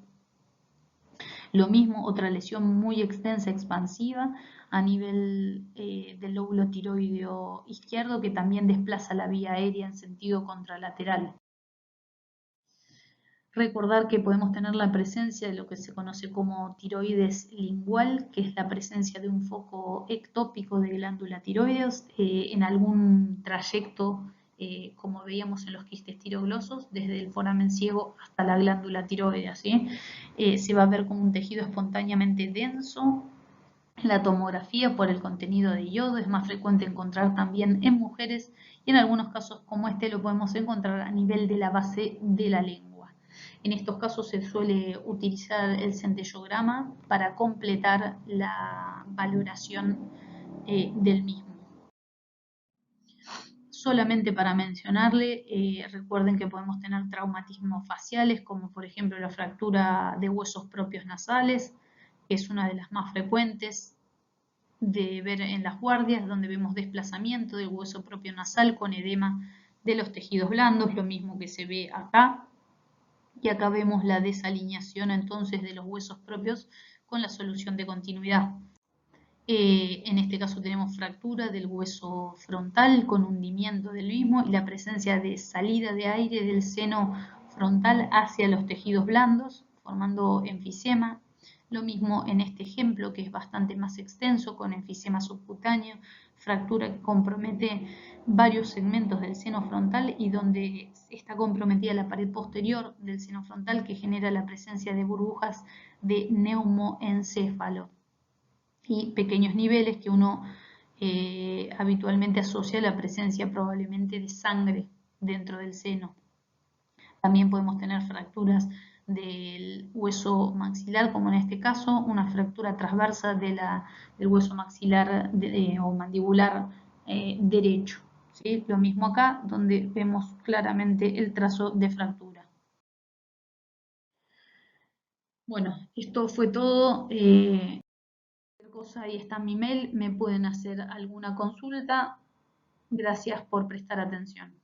S1: Lo mismo, otra lesión muy extensa, expansiva, a nivel del lóbulo tiroideo izquierdo, que también desplaza la vía aérea en sentido contralateral. Recordar que podemos tener la presencia de lo que se conoce como tiroides lingual, que es la presencia de un foco ectópico de glándula tiroides en algún trayecto, como veíamos en los quistes tiroglosos, desde el foramen ciego hasta la glándula tiroidea, ¿sí? Se va a ver como un tejido espontáneamente denso. La tomografía por el contenido de yodo es más frecuente encontrar también en mujeres, y en algunos casos como este lo podemos encontrar a nivel de la base de la lengua. En estos casos se suele utilizar el centellograma para completar la valoración del mismo. Solamente para mencionarle, recuerden que podemos tener traumatismos faciales, como por ejemplo la fractura de huesos propios nasales, que es una de las más frecuentes de ver en las guardias, donde vemos desplazamiento del hueso propio nasal con edema de los tejidos blandos, lo mismo que se ve acá. Y acá vemos la desalineación entonces de los huesos propios con la solución de continuidad. En este caso tenemos fractura del hueso frontal con hundimiento del mismo y la presencia de salida de aire del seno frontal hacia los tejidos blandos, formando enfisema. Lo mismo en este ejemplo, que es bastante más extenso, con enfisema subcutáneo, fractura que compromete varios segmentos del seno frontal y donde está comprometida la pared posterior del seno frontal, que genera la presencia de burbujas de neumoencéfalo y pequeños niveles que uno habitualmente asocia a la presencia probablemente de sangre dentro del seno. También podemos tener fracturas del hueso maxilar, como en este caso, una fractura transversa del hueso maxilar o mandibular derecho. ¿Sí? Lo mismo acá, donde vemos claramente el trazo de fractura. Bueno, esto fue todo. Cosa, ahí está mi mail, me pueden hacer alguna consulta. Gracias por prestar atención.